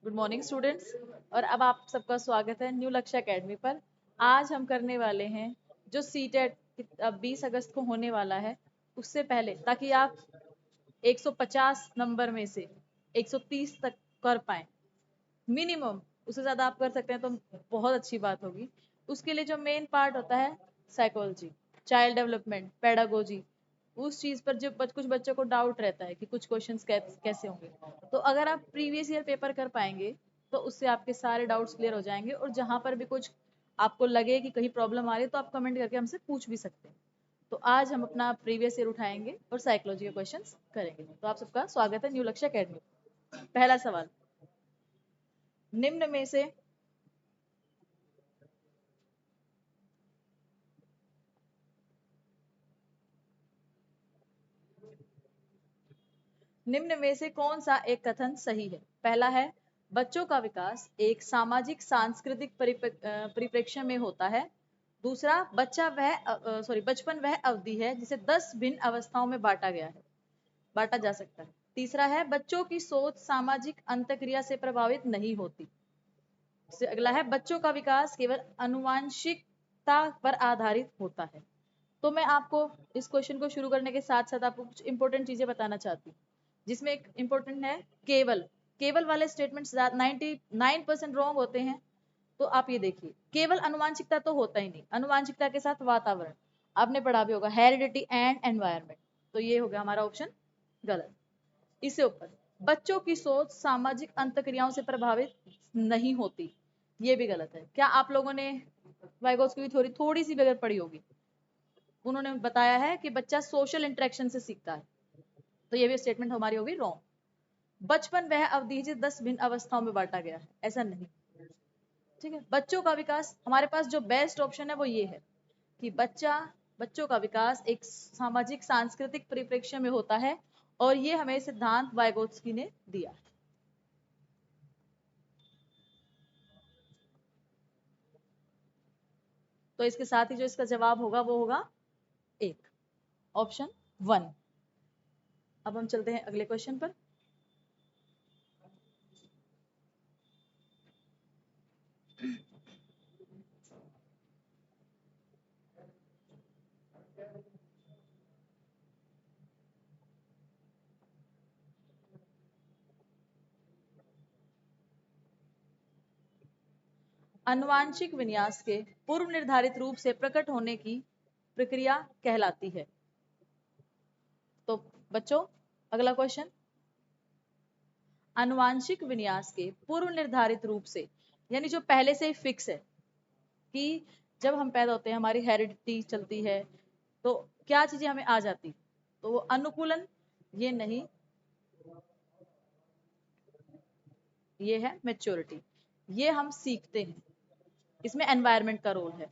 Good morning students. और अब आप सबका स्वागत है न्यू लक्ष्य एकेडमी पर। आज हम करने वाले हैं जो सीटेट अब 20 अगस्त को होने वाला है, उससे पहले ताकि आप 150 नंबर में से 130 तक कर पाए मिनिमम। उससे ज़्यादा आप कर सकते हैं तो बहुत अच्छी बात होगी। उसके लिए जो मेन पार्ट होता है साइकोलॉजी, चाइल्ड डेवलपमेंट, पेडागोजी, उस चीज़ पर जो कुछ बच्चों को डाउट रहता है कि कुछ क्वेश्चंस कैसे होंगे, तो अगर आप प्रीवियस ईयर पेपर कर पाएंगे तो उससे आपके सारे डाउट्स क्लियर हो जाएंगे। और जहाँ पर भी कुछ आपको लगे कि कहीं प्रॉब्लम आ रही है तो आप कमेंट करके हमसे पूछ भी सकते हैं। तो आज हम अपना प्रीवियस ईयर उठाएंगे और साइकोलॉजी के क्वेश्चंस करेंगे। तो आप सबका स्वागत है न्यू लक्ष्य एकेडमी। पहला सवाल, निम्न में से निम्न में से कौन सा एक कथन सही है? पहला है, बच्चों का विकास एक सामाजिक सांस्कृतिक परिप्रेक्ष्य में होता है। दूसरा, बचपन वह अवधि है जिसे 10 भिन्न अवस्थाओं में बांटा जा सकता है। तीसरा है, बच्चों की सोच सामाजिक अंतःक्रिया से प्रभावित नहीं होती। अगला है, बच्चों का विकास केवल आनुवांशिकता पर आधारित होता है। तो मैं आपको इस क्वेश्चन को शुरू करने के साथ साथ आपको कुछ इंपॉर्टेंट चीजें बताना चाहती हूँ, जिसमें एक इंपॉर्टेंट है केवल। केवल वाले स्टेटमेंट्स 99% रॉन्ग होते हैं। तो आप ये देखिए, केवल अनुवांशिकता तो होता ही नहीं, अनुवांशिकता के साथ वातावरण आपने पढ़ा भी होगा, हेरिडिटी एंड एनवायरमेंट। तो ये हो गया हमारा ऑप्शन गलत। इससे ऊपर, बच्चों की सोच सामाजिक अंतक्रियाओं से प्रभावित नहीं होती, ये भी गलत है। क्या आप लोगों ने वाइगोत्स्की की थ्योरी थोड़ी सी भी अगर पढ़ी होगी, उन्होंने बताया है कि बच्चा सोशल इंटरेक्शन से सीखता है। तो ये भी स्टेटमेंट हमारी होगी रॉन्ग। बचपन वह अवधि जिसे 10 भिन्न अवस्थाओं में बांटा गया है, ऐसा नहीं। ठीक है, बच्चों का विकास, हमारे पास जो बेस्ट ऑप्शन है वो ये है कि बच्चों का विकास एक सामाजिक सांस्कृतिक परिप्रेक्ष्य में होता है, और ये हमें सिद्धांत वाइगोत्स्की ने दिया। तो इसके साथ ही जो इसका जवाब होगा वो होगा एक, ऑप्शन 1। अब हम चलते हैं अगले क्वेश्चन पर। आनुवांशिक विन्यास के पूर्व निर्धारित रूप से प्रकट होने की प्रक्रिया कहलाती है। तो बच्चों, अगला क्वेश्चन, आनुवांशिक विन्यास के पूर्व निर्धारित रूप से, यानी जो पहले से ही फिक्स है कि जब हम पैदा होते हैं हमारी हेरिडिटी चलती है, तो क्या चीजें हमें आ जाती, तो वो अनुकूलन, ये नहीं, ये है मैच्योरिटी, ये हम सीखते हैं। इसमें एनवायरनमेंट का रोल है,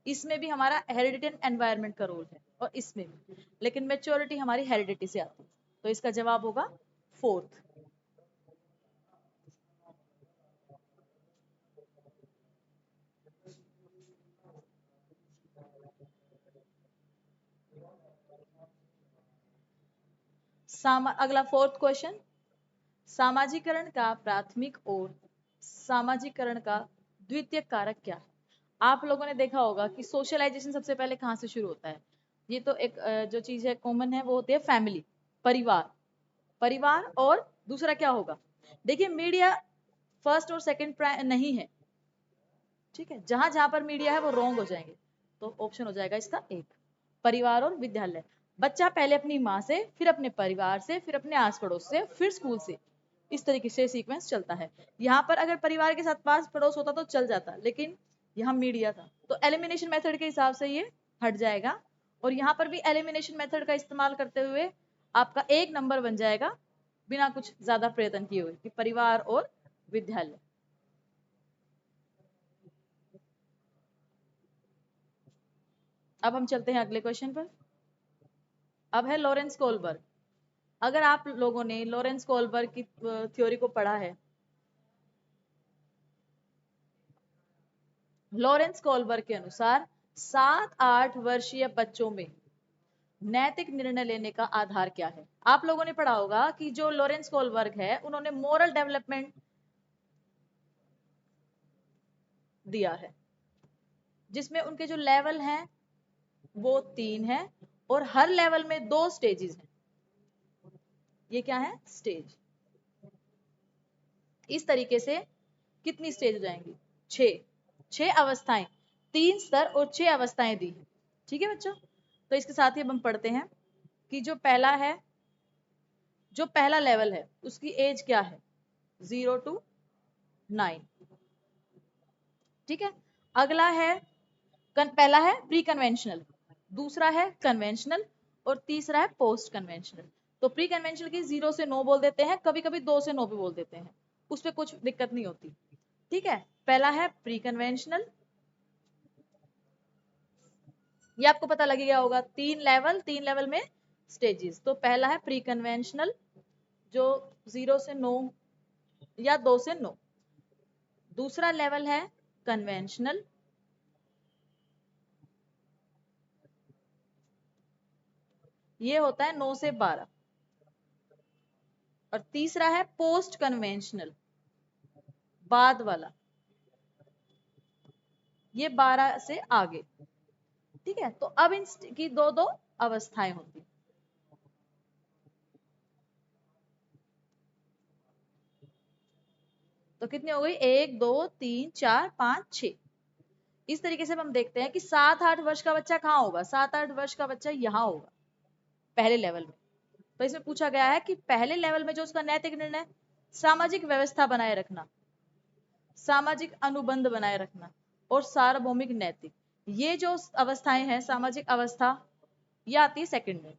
इसमें भी हमारा हेरिडिटी एंड एनवायरनमेंट का रोल है, और इसमें भी, लेकिन मैच्योरिटी हमारी हेरिडिटी से आती है। तो इसका जवाब होगा फोर्थ। अगला फोर्थ क्वेश्चन, सामाजिकरण का प्राथमिक और सामाजिकरण का द्वितीयक कारक क्या है? आप लोगों ने देखा होगा कि सोशलाइजेशन सबसे पहले कहाँ से शुरू होता है। ये तो एक जो चीज है कॉमन है, वो होती है फैमिली, परिवार। परिवार और दूसरा क्या होगा, देखिए मीडिया फर्स्ट और सेकंड नहीं है। ठीक है, जहां जहां पर मीडिया है वो रॉन्ग हो जाएंगे। तो ऑप्शन हो जाएगा इसका एक, परिवार और विद्यालय। बच्चा पहले अपनी माँ से, फिर अपने परिवार से, फिर अपने आस पड़ोस से, फिर स्कूल से, इस तरीके से सीक्वेंस चलता है। यहाँ पर अगर परिवार के साथ पास पड़ोस होता तो चल जाता, लेकिन यहाँ मीडिया था, तो एलिमिनेशन मेथड के हिसाब से ये हट जाएगा। और यहाँ पर भी एलिमिनेशन मेथड का इस्तेमाल करते हुए आपका एक नंबर बन जाएगा, बिना कुछ ज्यादा प्रयत्न किए हुए, कि परिवार और विद्यालय। अब हम चलते हैं अगले क्वेश्चन पर। अब है लॉरेंस कोलबर्ग। अगर आप लोगों ने लॉरेंस कोलबर्ग की थ्योरी को पढ़ा है, लॉरेंस कोलबर्ग के अनुसार 7-8 वर्षीय बच्चों में नैतिक निर्णय लेने का आधार क्या है? आप लोगों ने पढ़ा होगा कि जो लॉरेंस कोलबर्ग है, उन्होंने मोरल डेवलपमेंट दिया है, जिसमें उनके जो लेवल हैं वो 3 है और हर लेवल में 2 स्टेजेस हैं। ये क्या है? स्टेज। इस तरीके से कितनी स्टेज हो जाएंगी? 6। 6 अवस्थाएं, 3 स्तर और 6 अवस्थाएं दी है। ठीक है बच्चों, तो इसके साथ ही अब हम पढ़ते हैं कि जो पहला लेवल है उसकी एज क्या है? 0 to 9। ठीक है, अगला है पहला है प्री कन्वेंशनल, दूसरा है कन्वेंशनल और तीसरा है पोस्ट कन्वेंशनल। तो प्री कन्वेंशनल की 0 से 9 बोल देते हैं, कभी कभी 2 से 9 भी बोल देते हैं, उस पर कुछ दिक्कत नहीं होती। ठीक है, पहला है प्री कन्वेंशनल, ये आपको पता लग गया होगा, 3 लेवल में स्टेजेस। तो पहला है प्री कन्वेंशनल जो 0 से 9 या 2 से 9। दूसरा लेवल है कन्वेंशनल, ये होता है 9 से 12। और तीसरा है पोस्ट कन्वेंशनल, बाद वाला, ये 12 से आगे। ठीक है, तो अब इन की दो दो अवस्थाएं होती। तो कितनी हो गई? 1 2 3 4 5 6। इस तरीके से हम देखते हैं कि 7-8 वर्ष का बच्चा कहाँ होगा? 7-8 वर्ष का बच्चा यहाँ होगा पहले लेवल में। तो इसमें पूछा गया है कि पहले लेवल में जो उसका नैतिक निर्णय, सामाजिक व्यवस्था बनाए रखना, सामाजिक अनुबंध बनाए रखना और सार्वभौमिक नैतिक, ये जो अवस्थाएं हैं, सामाजिक अवस्था ये आती है सेकंड में,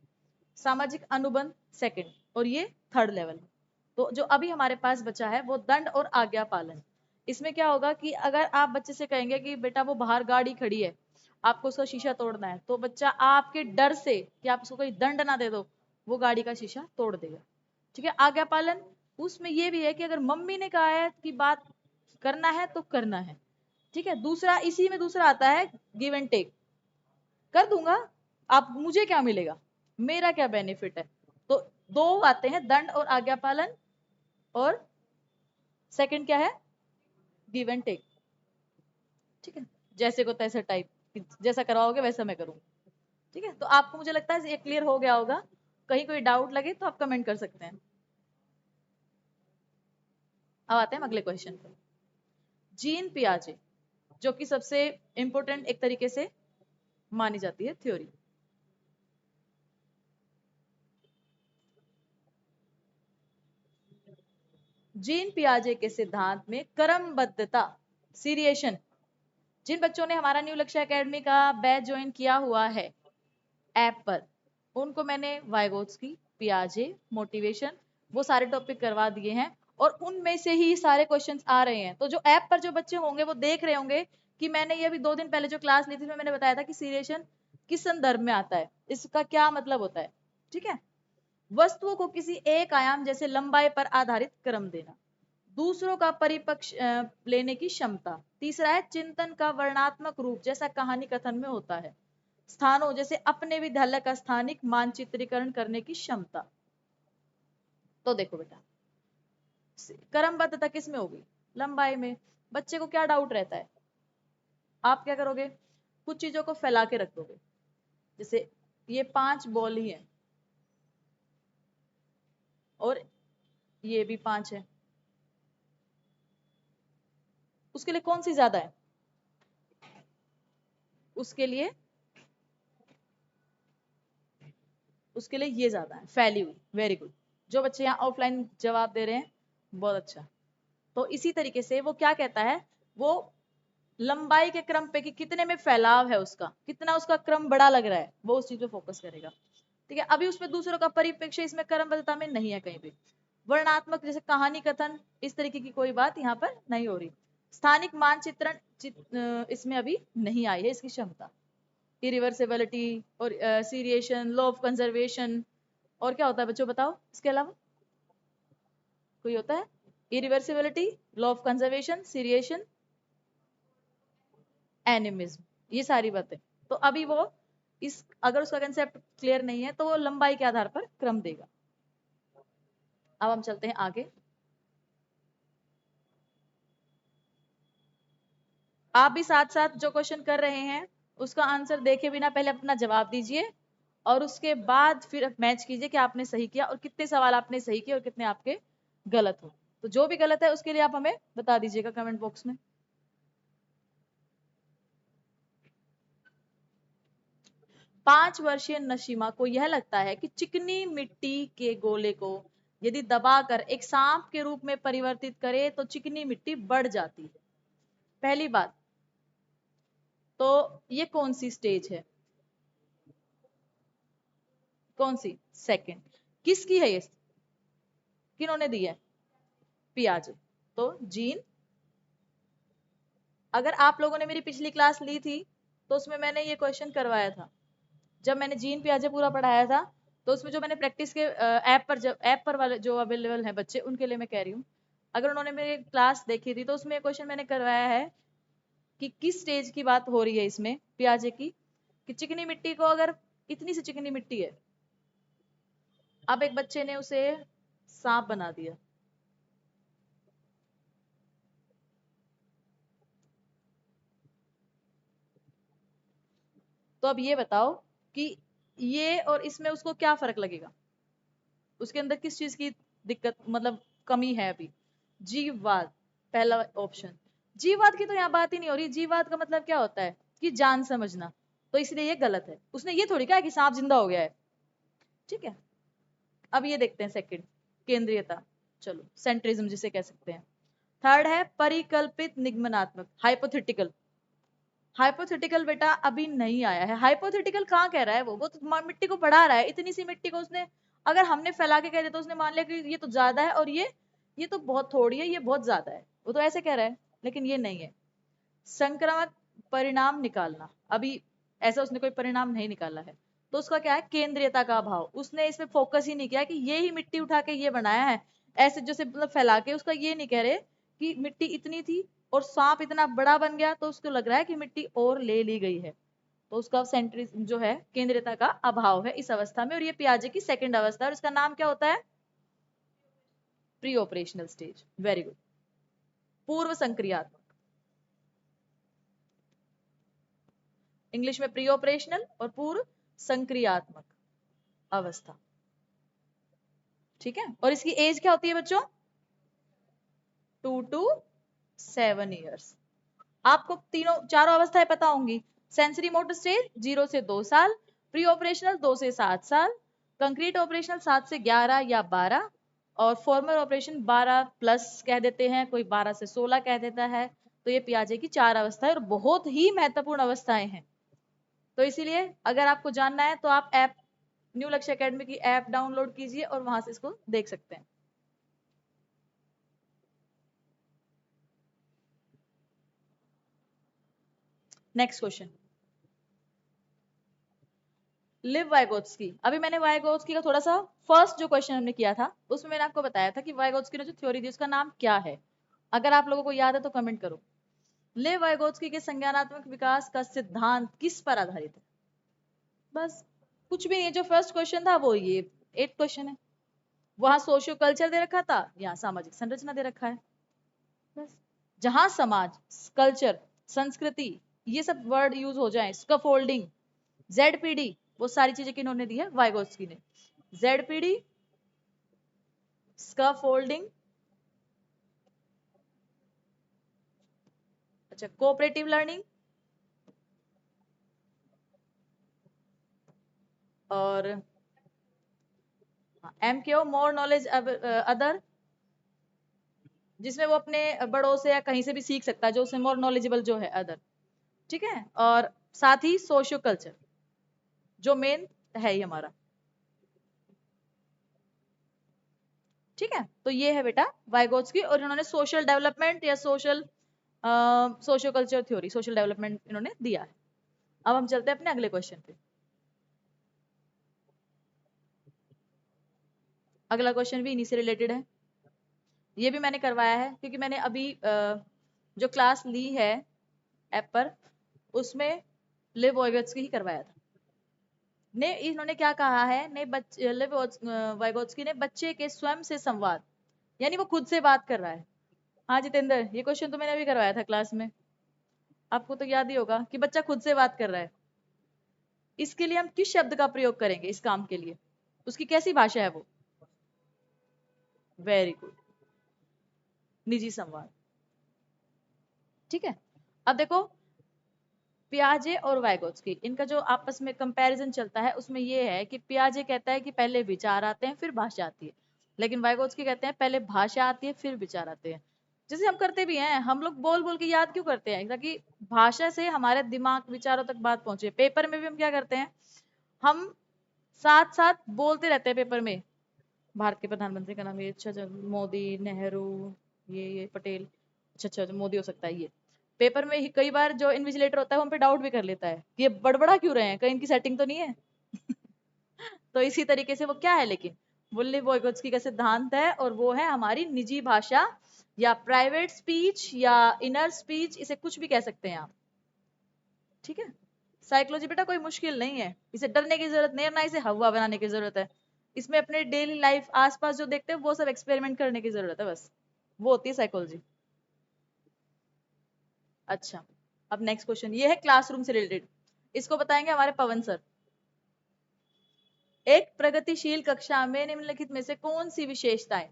सामाजिक अनुबंध सेकंड, और ये थर्ड लेवल। तो जो अभी हमारे पास बचा है वो दंड और आज्ञा पालन। इसमें क्या होगा कि अगर आप बच्चे से कहेंगे कि बेटा वो बाहर गाड़ी खड़ी है, आपको उसका शीशा तोड़ना है, तो बच्चा आपके डर से कि आप उसको कोई दंड ना दे दो, वो गाड़ी का शीशा तोड़ देगा। ठीक है, आज्ञा पालन, उसमें ये भी है कि अगर मम्मी ने कहा है कि बात करना है तो करना है। ठीक है, दूसरा इसी में दूसरा आता है गिव एंड टेक, कर दूंगा, आप मुझे क्या मिलेगा, मेरा क्या बेनिफिट है। तो दो आते हैं, दंड और आज्ञा पालन, और सेकंड क्या है? Give and take. ठीक है, जैसे को तैसे टाइप, जैसा करवाओगे वैसा मैं करूँ। ठीक है, तो आपको मुझे लगता है ये क्लियर हो गया होगा। कहीं कोई डाउट लगे तो आप कमेंट कर सकते हैं। अब आते हैं अगले क्वेश्चन पर। जीन पियाजे, जो कि सबसे इंपॉर्टेंट एक तरीके से मानी जाती है थ्योरी। जीन पियाजे के सिद्धांत में क्रमबद्धता, सीरिएशन, जिन बच्चों ने हमारा न्यू लक्ष्य एकेडमी का बैच ज्वाइन किया हुआ है ऐप पर, उनको मैंने वाइगोत्स्की, पियाजे, मोटिवेशन, वो सारे टॉपिक करवा दिए हैं, और उनमें से ही सारे क्वेश्चंस आ रहे हैं। तो जो ऐप पर जो बच्चे होंगे वो देख रहे होंगे कि मैंने ये अभी 2 दिन पहले जो क्लास ली थी उसमें मैंने बताया था कि सीरिएशन किस संदर्भ में आता है, इसका क्या मतलब होता है। ठीक है, वस्तुओं को किसी एक आयाम जैसे लंबाई पर आधारित क्रम देना, दूसरों का परिपक्ष लेने की क्षमता, तीसरा है चिंतन का वर्णात्मक रूप जैसा कहानी कथन में होता है, स्थानों जैसे अपने विद्यालय का स्थानिक मानचित्रीकरण करने की क्षमता। तो देखो बेटा, क्रमबद्धता किस में होगी? लंबाई में। बच्चे को क्या डाउट रहता है? आप क्या करोगे? कुछ चीजों को फैला के रख दोगे, जैसे ये 5 बॉल ही है और ये भी 5 है, उसके लिए कौन सी ज्यादा है? उसके लिए ये ज्यादा है, फैली हुई। वेरी गुड, जो बच्चे यहाँ ऑफलाइन जवाब दे रहे हैं बहुत अच्छा। तो इसी तरीके से वो क्या कहता है, वो लंबाई के क्रम पे कि कितने में फैलाव है उसका, कितना उसका क्रम बड़ा लग रहा है, वो उस चीज पे फोकस करेगा। ठीक है, अभी उसमें दूसरों का परिप्रेक्ष्य इसमें क्रमबद्धता में नहीं है कहीं भी। वर्णात्मक जैसे कहानी कथन, इस तरीके की कोई बात यहाँ पर नहीं हो रही। स्थानिक मानचित्रण इसमें अभी नहीं आई है इसकी क्षमता। इरिवर्सिबिलिटी और सीरिएशन, लॉ ऑफ कंजर्वेशन, और क्या होता है बच्चों बताओ इसके अलावा? कोई होता है? Irreversibility, law of conservation, seriation, animism, ये सारी बातें। तो अभी वो इस अगर उसका कंसेप्ट क्लियर नहीं है तो वो लंबाई के आधार पर क्रम देगा। अब हम चलते हैं आगे। आप भी साथ साथ जो क्वेश्चन कर रहे हैं उसका आंसर देखे बिना पहले अपना जवाब दीजिए और उसके बाद फिर मैच कीजिए कि आपने सही किया और कितने सवाल आपने सही किए और कितने आपके गलत हो। तो जो भी गलत है उसके लिए आप हमें बता दीजिएगा कमेंट बॉक्स में। 5 वर्षीय नशीमा को यह लगता है कि चिकनी मिट्टी के गोले को यदि दबाकर एक सांप के रूप में परिवर्तित करे तो चिकनी मिट्टी बढ़ जाती है। पहली बात तो ये कौन सी स्टेज है, कौन सी? सेकंड। किसकी है ये, किन्होंने दी है? पियाजे। तो जीन, अगर आप लोगों ने मेरी पिछली क्लास ली थी तो उसमें मैंने ये क्वेश्चन करवाया था। जब मैंने जीन पियाजे पूरा पढ़ाया था तो उसमें जो मैंने प्रैक्टिस के ऐप पर वाले जो अवेलेबल हैं बच्चे उनके लिए मैं कह रही हूँ, अगर उन्होंने मेरी क्लास देखी थी तो उसमें क्वेश्चन मैंने करवाया है कि किस स्टेज की बात हो रही है इसमें पियाजे की, कि चिकनी मिट्टी को अगर इतनी सी चिकनी मिट्टी है, अब एक बच्चे ने उसे सांप बना दिया, तो अब ये बताओ कि ये और इसमें उसको क्या फर्क लगेगा, उसके अंदर किस चीज की दिक्कत मतलब कमी है अभी? जीववाद, पहला ऑप्शन। जीववाद की तो यहाँ बात ही नहीं हो रही। जीववाद का मतलब क्या होता है कि जान समझना, तो इसलिए ये गलत है। उसने ये थोड़ी कहा कि सांप जिंदा हो गया है। ठीक है, अब ये देखते हैं सेकंड, केंद्रीयता, चलो सेंट्रिज्म जिसे कह सकते हैं। थर्ड है परिकल्पित निगमनात्मक, हाइपोथेटिकल। हाइपोथेटिकल बेटा अभी नहीं आया है। हाइपोथेटिकल कहाँ कह रहा है वो तो मिट्टी को बढ़ा रहा है। इतनी सी मिट्टी को उसने अगर हमने फैला के कह दिया तो उसने मान लिया कि ये तो ज्यादा है और ये तो बहुत थोड़ी है, ये बहुत ज्यादा है, वो तो ऐसे कह रहा है, लेकिन ये नहीं है। संक्रामक परिणाम निकालना, अभी ऐसा उसने कोई परिणाम नहीं निकाला है, तो उसका क्या है? केंद्रीयता का अभाव। उसने इस पे फोकस ही नहीं किया कि ये ही मिट्टी उठा के ये बनाया है, ऐसे जैसे मतलब फैला के। उसका ये नहीं कह रहे कि मिट्टी इतनी थी और सांप इतना बड़ा बन गया तो उसको लग रहा है कि मिट्टी और ले ली गई है, तो उसका सेंट्रिज्म जो है, केंद्रीयता का अभाव है इस अवस्था में। और ये पियाजे की सेकंड अवस्था है और इसका नाम क्या होता है? Pre operational stage. Very good. पूर्व संक्रियात्मक, इंग्लिश में प्री ऑपरेशनल और पूर्व संक्रियात्मक अवस्था। ठीक है, और इसकी एज क्या होती है बच्चों? 2 to 7 ईयर्स। आपको तीनों चारों अवस्थाएं पता होंगी। सेंसरी मोटर स्टेज 0 से 2 साल, प्री ऑपरेशनल 2 से 7 साल, कंक्रीट ऑपरेशनल 7 से 11 या 12, और फॉर्मल ऑपरेशन 12 प्लस कह देते हैं, कोई 12 से 16 कह देता है। तो ये पियाजे की 4 अवस्थाएं और बहुत ही महत्वपूर्ण अवस्थाएं हैं। तो इसीलिए अगर आपको जानना है तो आप ऐप न्यू लक्ष्य एकेडमी की ऐप डाउनलोड कीजिए और वहां से इसको देख सकते हैं। Next question, live Vygotsky. अभी मैंने वाइगोत्स्की का थोड़ा सा फर्स्ट जो क्वेश्चन हमने किया था उसमें मैंने आपको बताया था कि वाइगोत्स्की ने जो थ्योरी दी उसका नाम क्या है। अगर आप लोगों को याद है तो कमेंट करो। लिव वाइगोत्स्की के संज्ञानात्मक विकास का सिद्धांत किस पर आधारित है? बस, कुछ भी नहीं। जो फर्स्ट क्वेश्चन था वो ये 8 क्वेश्चन है। वहां सोशियो कल्चर दे रखा था, यहाँ सामाजिक संरचना दे रखा है। बस, जहां समाज, कल्चर, संस्कृति ये सब वर्ड यूज हो जाए, स्कैफोल्डिंग, जेडपीडी, वो सारी चीजें किन्होंने दी है? वाइगोत्स्की ने। जेडपीडी, स्कैफोल्डिंग, अच्छा कोऑपरेटिव लर्निंग, और M Q more knowledge other, जिसमें वो अपने बड़ों से या कहीं से भी सीख सकता है, जो उससे मोर नॉलेजेबल जो है अदर। ठीक है, और साथ ही सोशियो कल्चर जो मेन है ही हमारा। ठीक है, तो ये है बेटा वाइगोत्स्की, और इन्होंने सोशल डेवलपमेंट या socio culture theory, social development इन्होंने दिया है। अब हम चलते हैं अपने अगले क्वेश्चन पे। अगला क्वेश्चन भी इन्हीं से रिलेटेड है। ये भी मैंने करवाया है क्योंकि मैंने अभी जो क्लास ली है ऐप पर उसमें लिव वाइगोत्स्की ही करवाया था। ने इन्होंने क्या कहा है, ने लिव वाइगोत्स्की ने बच्चे के स्वयं से संवाद, यानी वो खुद से बात कर रहा है। हाँ जितेंद्र, ये क्वेश्चन तो मैंने अभी करवाया था क्लास में। आपको तो याद ही होगा कि बच्चा खुद से बात कर रहा है, इसके लिए हम किस शब्द का प्रयोग करेंगे इस काम के लिए, उसकी कैसी भाषा है वो? वेरी गुड, निजी संवाद। ठीक है, अब देखो पियाजे और वाइगोत्स्की, इनका जो आपस में कंपैरिजन चलता है उसमें ये है कि पियाजे कहता है कि पहले विचार आते हैं फिर भाषा आती है, लेकिन वाइगोत्स्की कहते हैं पहले भाषा आती है फिर विचार आते हैं। जैसे हम करते भी हैं, हम लोग बोल बोल के याद क्यों करते हैं? ताकि भाषा से हमारे दिमाग विचारों तक बात पहुंचे। पेपर में भी हम क्या करते हैं, हम साथ साथ बोलते रहते हैं पेपर में, भारत के प्रधानमंत्री का नाम ये, अच्छा अच्छा, मोदी, नेहरू, ये पटेल, अच्छा अच्छा मोदी हो सकता है ये। पेपर में ही कई बार जो इन्विजिलेटर होता है वो हम पे डाउट भी कर लेता है कि ये बड़बड़ा क्यों रहे हैं, कहीं इनकी सेटिंग तो नहीं है। तो इसी तरीके से वो क्या है, लेकिन वुल्ली वोइगोत्स्की का सिद्धांत है, और वो है हमारी निजी भाषा या प्राइवेट स्पीच या इनर स्पीच, इसे कुछ भी कह सकते हैं आप। ठीक है, साइकोलॉजी बेटा कोई मुश्किल नहीं है, इसे डरने की जरूरत नहीं है, ना इसे हवा बनाने की जरूरत है। इसमें अपने डेली लाइफ आसपास जो देखते हैं वो सब एक्सपेरिमेंट करने की जरूरत है, बस वो होती है साइकोलॉजी। अच्छा, अब नेक्स्ट क्वेश्चन ये है क्लासरूम से रिलेटेड, इसको बताएंगे हमारे पवन सर। एक प्रगतिशील कक्षा में निम्नलिखित में से कौन सी विशेषताएं,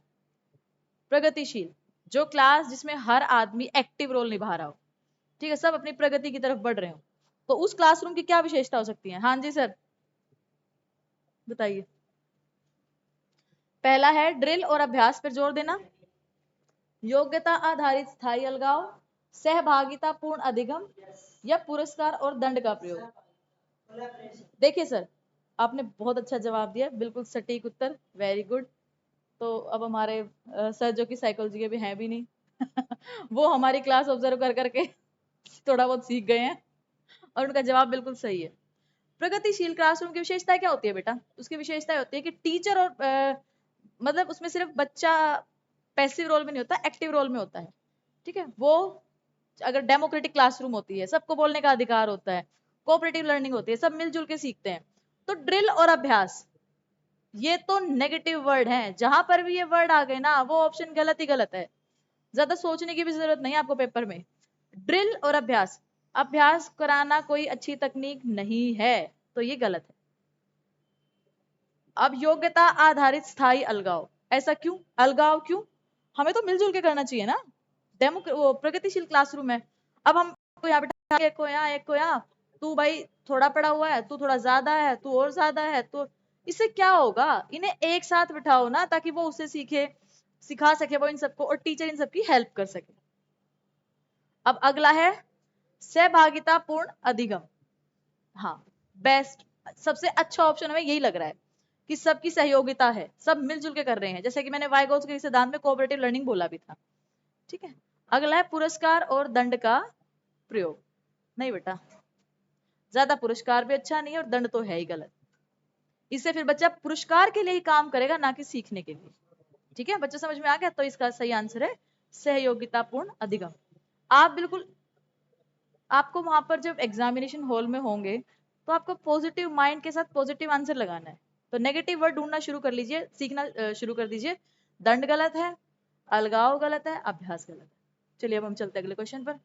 प्रगतिशील जो क्लास जिसमें हर आदमी एक्टिव रोल निभा रहा हो, ठीक है, सब अपनी प्रगति की तरफ बढ़ रहे हो, तो उस क्लासरूम की क्या विशेषता हो सकती है? हाँ जी सर बताइए। पहला है ड्रिल और अभ्यास पर जोर देना, योग्यता आधारित स्थायी अलगाव, सहभागिता पूर्ण अधिगम, या पुरस्कार और दंड का प्रयोग। देखिए सर, आपने बहुत अच्छा जवाब दिया, बिल्कुल सटीक उत्तर, वेरी गुड। तो अब हमारे सर जो कि साइकोलॉजी के भी हैं भी नहीं वो हमारी क्लास ऑब्जर्व कर करके थोड़ा बहुत सीख गए हैं, और उनका जवाब बिल्कुल सही है। प्रगतिशील क्लासरूम की विशेषता क्या होती है बेटा? उसकी विशेषता होती है कि टीचर और मतलब उसमें सिर्फ बच्चा पैसिव रोल में नहीं होता, एक्टिव रोल में होता है। ठीक है, वो अगर डेमोक्रेटिक क्लासरूम होती है, सबको बोलने का अधिकार होता है, कोऑपरेटिव लर्निंग होती है, सब मिलजुल के सीखते हैं। तो ड्रिल और अभ्यास ये तो नेगेटिव वर्ड हैं, जहां पर भी ये वर्ड आ गए ना वो ऑप्शन गलत ही गलत है, ज्यादा सोचने की भी जरूरत नहीं है आपको पेपर में। ड्रिल और अभ्यास, अभ्यास कराना कोई अच्छी तकनीक नहीं है, तो ये गलत है। अब योग्यता आधारित स्थायी अलगाव, ऐसा क्यों? अलगाव क्यों? हमें तो मिलजुल के करना चाहिए ना, वो प्रगतिशील क्लासरूम है। अब हम को यहाँ बैठा, एक को यहाँ एक को यहाँ, तू भाई थोड़ा पढ़ा हुआ है, तू थोड़ा ज्यादा है, तू और ज्यादा है, तो इससे क्या होगा? इन्हें एक साथ बिठाओ ना, ताकि वो उससे सीखे, सिखा सके वो इन सबको, और टीचर इन सबकी हेल्प कर सके। अब अगला है सहभागिता पूर्ण अधिगम। हाँ, बेस्ट, सबसे अच्छा ऑप्शन हमें यही लग रहा है कि सबकी सहयोगिता है, सब मिलजुल के कर रहे हैं, जैसे कि मैंने वाइगोत्स्की के सिद्धांत में कोऑपरेटिव लर्निंग बोला भी था। ठीक है, अगला है पुरस्कार और दंड का प्रयोग। नहीं बेटा, ज्यादा पुरस्कार भी अच्छा नहीं है और दंड तो है ही गलत, इससे फिर बच्चा पुरस्कार के लिए ही काम करेगा, ना कि सीखने के लिए। ठीक है, बच्चा समझ में आ गया? तो इसका सही आंसर है सहयोगितापूर्ण अधिगम। आप बिल्कुल, आपको वहां पर जब एग्जामिनेशन हॉल में होंगे तो आपको पॉजिटिव माइंड के साथ पॉजिटिव आंसर लगाना है, तो नेगेटिव वर्ड ढूंढना शुरू कर लीजिए, सीखना शुरू कर दीजिए। दंड गलत है, अलगाव गलत है, अभ्यास गलत है। चलिए अब हम चलते हैं अगले क्वेश्चन पर।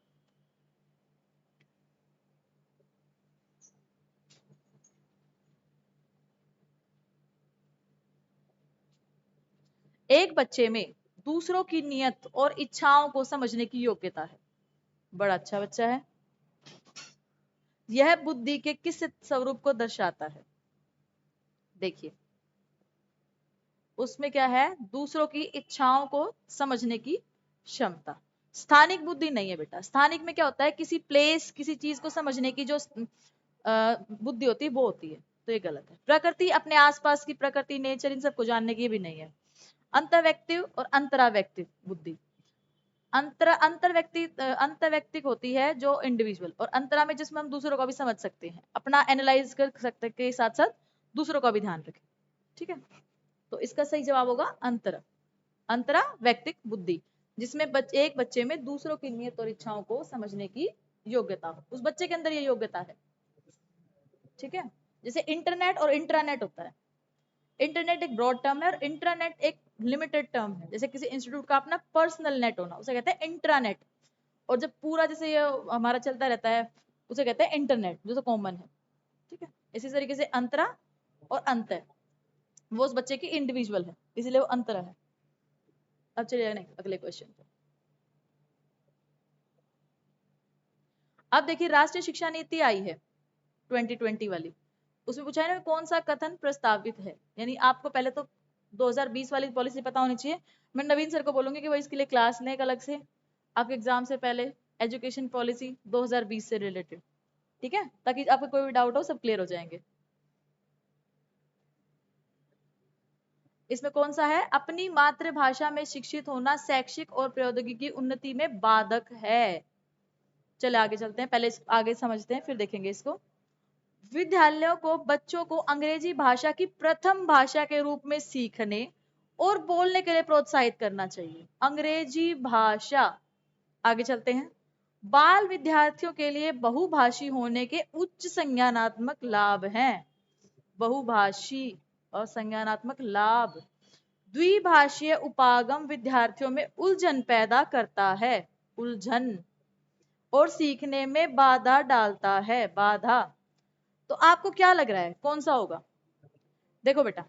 एक बच्चे में दूसरों की नियत और इच्छाओं को समझने की योग्यता है। बड़ा अच्छा बच्चा है। यह बुद्धि के किस स्वरूप को दर्शाता है? देखिए, उसमें क्या है, दूसरों की इच्छाओं को समझने की क्षमता। स्थानिक बुद्धि नहीं है बेटा, स्थानिक में क्या होता है, किसी प्लेस किसी चीज को समझने की जो बुद्धि होती है वो होती है, तो ये गलत है। प्रकृति, अपने आसपास की प्रकृति, नेचर, इन सबको जानने की भी नहीं है। अंतर्व्यक्तिक और अंतराव्यक्तिक बुद्धि, अंतर्व्यक्तिक होती है जो इंडिविजुअल, और अंतरा में जिसमें हम दूसरों का भी समझ सकते हैं, अपना एनालाइज कर सकते के साथ साथ दूसरों का भी ध्यान रखें। ठीक है, तो इसका सही जवाब होगा अंतरा व्यक्तिक बुद्धि, जिसमें एक बच्चे में दूसरों की नियत और इच्छाओं को समझने की योग्यता हो, उस बच्चे के अंदर ये योग्यता है। ठीक है, जैसे इंटरनेट और इंट्रानेट होता है, इंटरनेट एक ब्रॉड टर्म है और इंट्रानेट एक लिमिटेड टर्म है। जैसे किसी इंस्टीट्यूट का अपना पर्सनल नेट होना, उसे कहते हैं इंट्रानेट, और जब पूरा जैसे ये हमारा चलता रहता है उसे कहते हैं इंटरनेट, जो तो कॉमन है, ठीक है। इसी तरीके से अंतरा और अंत है, वो उस बच्चे की इंडिविजुअल है, इसीलिए वो अंतरा है। अब चलिए अगले क्वेश्चन पे। अब देखिए राष्ट्रीय शिक्षा नीति आई है 2020 वाली, उसमें पूछा है ना कौन सा कथन प्रस्तावित है, यानी आपको पहले तो 2020 वाली पॉलिसी पता होनी चाहिए। मैं नवीन सर को बोलूंगी कि वो इसके लिए क्लास लें एक अलग से आपके एग्जाम से पहले, एजुकेशन पॉलिसी 2020 से रिलेटेड, ठीक है, ताकि आपको कोई भी डाउट हो सब क्लियर हो जाएंगे। इसमें कौन सा है, अपनी मातृभाषा में शिक्षित होना शैक्षिक और प्रौद्योगिकी उन्नति में बाधक है। चले आगे चलते हैं, पहले आगे समझते हैं फिर देखेंगे इसको। विद्यालयों को बच्चों को अंग्रेजी भाषा की प्रथम भाषा के रूप में सीखने और बोलने के लिए प्रोत्साहित करना चाहिए। अंग्रेजी भाषा, आगे चलते हैं। बाल विद्यार्थियों के लिए बहुभाषी होने के उच्च संज्ञानात्मक लाभ हैं। बहुभाषी और संज्ञानात्मक लाभ। द्विभाषीय उपागम विद्यार्थियों में उलझन पैदा करता है, उलझन, और सीखने में बाधा डालता है, बाधा। तो आपको क्या लग रहा है कौन सा होगा? देखो बेटा,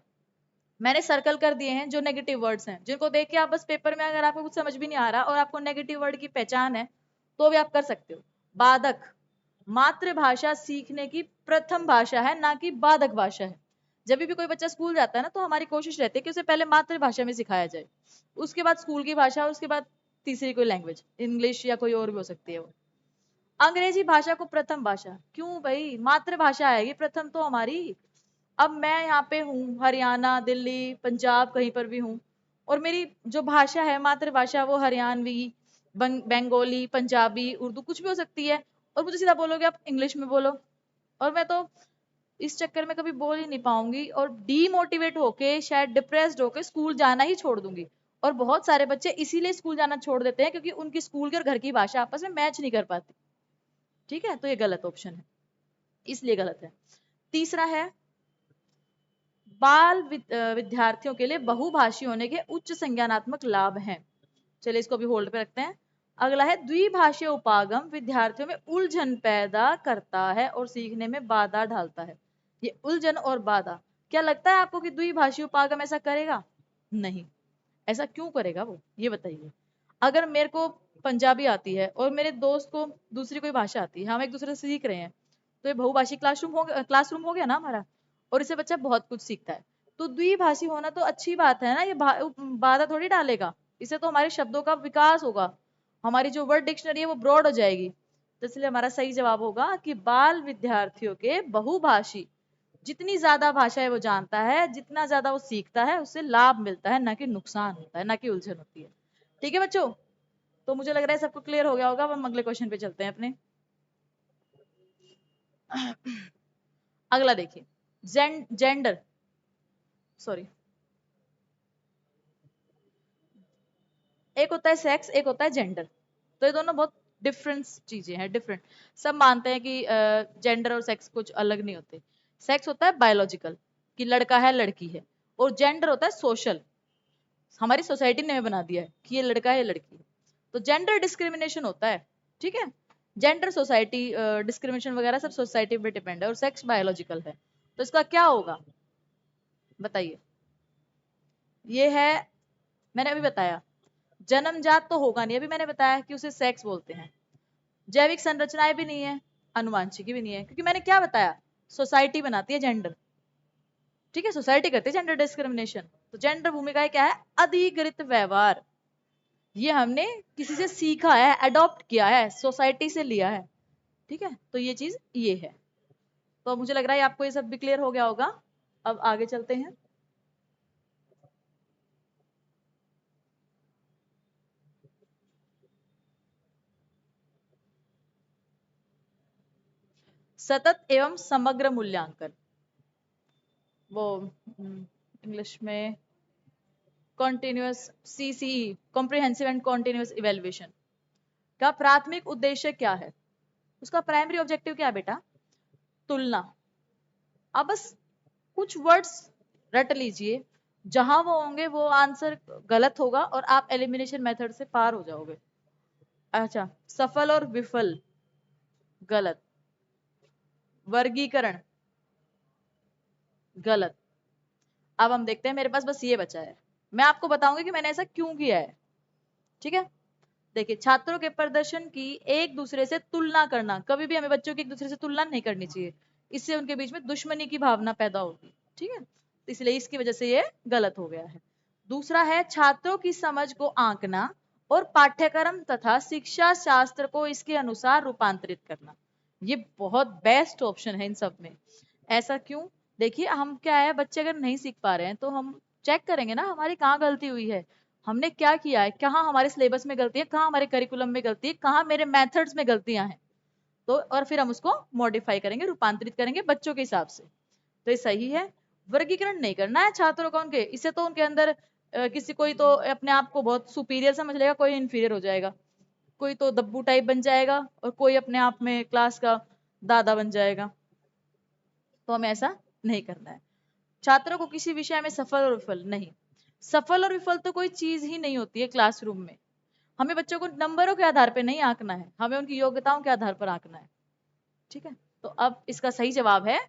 मैंने सर्कल कर दिए हैं जो नेगेटिव वर्ड्स हैं, जिनको देख के आप बस पेपर में अगर आपको कुछ समझ भी नहीं आ रहा और आपको नेगेटिव वर्ड की पहचान है तो भी आप कर सकते हो। बाधक, मातृभाषा सीखने की प्रथम भाषा है, ना कि बाधक भाषा है। जब भी कोई बच्चा स्कूल जाता है ना, तो हमारी कोशिश रहती है कि उसे पहले मातृभाषा में सिखाया जाए, उसके बाद स्कूल की भाषा, उसके बाद तीसरी कोई लैंग्वेज, इंग्लिश या कोई और भी हो सकती है वो। अंग्रेजी भाषा को प्रथम भाषा क्यों भाई, मातृभाषा आएगी प्रथम तो हमारी। अब मैं यहाँ पे हूँ, हरियाणा, दिल्ली, पंजाब, कहीं पर भी हूँ, और मेरी जो भाषा है मातृभाषा वो हरियाणवी, बंगाली, पंजाबी, उर्दू कुछ भी हो सकती है, और मुझे सीधा बोलोगे आप इंग्लिश में बोलो, और मैं तो इस चक्कर में कभी बोल ही नहीं पाऊंगी और डीमोटिवेट होके शायद डिप्रेस्ड होके स्कूल जाना ही छोड़ दूंगी। और बहुत सारे बच्चे इसीलिए स्कूल जाना छोड़ देते हैं क्योंकि उनकी स्कूल की और घर की भाषा आपस में मैच नहीं कर पाती, ठीक है। तो ये गलत ऑप्शन है, इसलिए गलत है। तीसरा है बाल विद्यार्थियों के लिए बहुभाषी होने के उच्च संज्ञानात्मक लाभ हैं। चलिए इसको भी होल्ड पे रखते हैं। अगला है द्विभाषीय उपागम विद्यार्थियों में उलझन पैदा करता है और सीखने में बाधा डालता है। ये उलझन और बाधा, क्या लगता है आपको कि द्विभाषीय उपागम ऐसा करेगा? नहीं। ऐसा क्यों करेगा वो, ये बताइए। अगर मेरे को पंजाबी आती है और मेरे दोस्त को दूसरी कोई भाषा आती है, हम एक दूसरे से सीख रहे हैं, तो ये बहुभाषी क्लासरूम हो गया ना हमारा, और इससे बच्चा बहुत कुछ सीखता है। तो द्विभाषी होना तो अच्छी बात है ना, ये बाधा थोड़ी डालेगा। इससे तो हमारे शब्दों का विकास होगा, हमारी जो वर्ड डिक्शनरी है वो ब्रॉड हो जाएगी। तो इसलिए हमारा सही जवाब होगा कि बाल विद्यार्थियों के बहुभाषी, जितनी ज्यादा भाषाएं वो जानता है, जितना ज्यादा वो सीखता है, उससे लाभ मिलता है, ना कि नुकसान होता है, ना कि उलझन होती है। ठीक है बच्चों, तो मुझे लग रहा है सबको क्लियर हो गया होगा। अब हम अगले क्वेश्चन पे चलते हैं अपने। अगला देखिए, जेंडर, सॉरी, एक होता है सेक्स, एक होता है जेंडर। तो ये दोनों बहुत डिफरेंट चीजें हैं, डिफरेंट। सब मानते हैं कि जेंडर और सेक्स कुछ अलग नहीं होते। सेक्स होता है बायोलॉजिकल, कि लड़का है लड़की है, और जेंडर होता है सोशल, हमारी सोसाइटी ने बना दिया है कि ये लड़का है ये लड़की है। तो जेंडर डिस्क्रिमिनेशन होता है, ठीक है। जेंडर सोसाइटी डिस्क्रिमिनेशन वगैरह सब सोसाइटी पे डिपेंड है, और सेक्स बायोलॉजिकल है। तो इसका क्या होगा बताइए। ये है, मैंने अभी बताया, जन्मजात तो होगा नहीं, अभी मैंने बताया कि उसे सेक्स बोलते हैं। जैविक संरचनाएं भी नहीं है, अनुवांशिकी भी नहीं है, क्योंकि मैंने क्या बताया, सोसाइटी बनाती है जेंडर, ठीक है, सोसाइटी करती है जेंडर डिस्क्रिमिनेशन। तो जेंडर भूमिका क्या है, अधिकृत व्यवहार, ये हमने किसी से सीखा है, अडॉप्ट किया है, सोसाइटी से लिया है, ठीक है। तो ये चीज ये है। तो मुझे लग रहा है आपको ये सब भी क्लियर हो गया होगा। अब आगे चलते हैं। सतत एवं समग्र मूल्यांकन, वो इंग्लिश में continuous, CCE, comprehensive and continuous evaluation का प्राथमिक उद्देश्य क्या है? उसका प्राइमरी ऑब्जेक्टिव क्या है बेटा? तुलना। अब बस कुछ वर्ड्स रट लीजिए, जहां वो होंगे वो आंसर गलत होगा और आप एलिमिनेशन मेथड से पार हो जाओगे। अच्छा, सफल और विफल गलत, वर्गीकरण गलत। अब हम देखते हैं, मेरे पास बस ये बचा है, मैं आपको बताऊंगी कि मैंने ऐसा क्यों किया है। ठीक है, देखिए, छात्रों के प्रदर्शन की एक दूसरे से तुलना करना, कभी भी हमें बच्चों की एक दूसरे से तुलना नहीं करनी चाहिए, इससे उनके बीच में दुश्मनी की भावना पैदा होगी। ठीक है, तो इसलिए इसकी वजह से ये गलत हो गया है। दूसरा है छात्रों की समझ को आंकना और पाठ्यक्रम तथा शिक्षा शास्त्र को इसके अनुसार रूपांतरित करना। ये बहुत बेस्ट ऑप्शन है इन सब में। ऐसा क्यों? देखिए, हम क्या है, बच्चे अगर नहीं सीख पा रहे हैं तो हम चेक करेंगे ना हमारी कहाँ गलती हुई है, हमने क्या किया है, कहाँ हमारे सिलेबस में गलती है, कहाँ हमारे करिकुलम में गलती है, कहाँ मेरे मेथड्स में गलतियां हैं। तो और फिर हम उसको मॉडिफाई करेंगे, रूपांतरित करेंगे बच्चों के हिसाब से। तो ये सही है। वर्गीकरण नहीं करना है छात्रों का उनके, इससे तो उनके अंदर किसी, कोई तो अपने आप को बहुत सुपीरियर समझ लेगा, कोई इंफीरियर हो जाएगा, कोई तो दब्बू टाइप बन जाएगा और कोई अपने आप में क्लास का दादा बन जाएगा। तो हमें ऐसा नहीं करना है। छात्रों को किसी विषय में सफल और विफल नहीं, सफल और विफल तो कोई चीज ही नहीं होती है क्लासरूम में। हमें बच्चों को नंबरों के आधार पर नहीं आंकना है, हमें उनकी योग्यताओं के आधार पर आंकना है। ठीक है, तो अब इसका सही जवाब है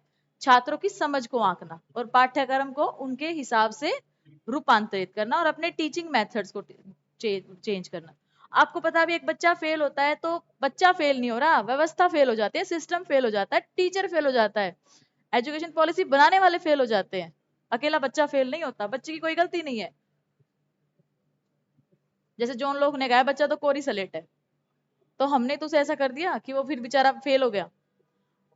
छात्रों की समझ को आंकना और पाठ्यक्रम को उनके हिसाब से रूपांतरित करना और अपने टीचिंग मेथड्स को चेंज करना। आपको पता है, अभी एक बच्चा फेल होता है तो बच्चा फेल नहीं हो रहा, व्यवस्था फेल हो जाती है, सिस्टम फेल हो जाता है, टीचर फेल हो जाता है, एजुकेशन पॉलिसी बनाने वाले फेल हो जाते हैं। अकेला बच्चा फेल नहीं होता, बच्चे की कोई गलती नहीं है। जैसे जॉन लोग ने कहा बच्चा तो कोरी सलेट है, तो हमने तो उसे ऐसा कर दिया कि वो फिर बेचारा फेल हो गया।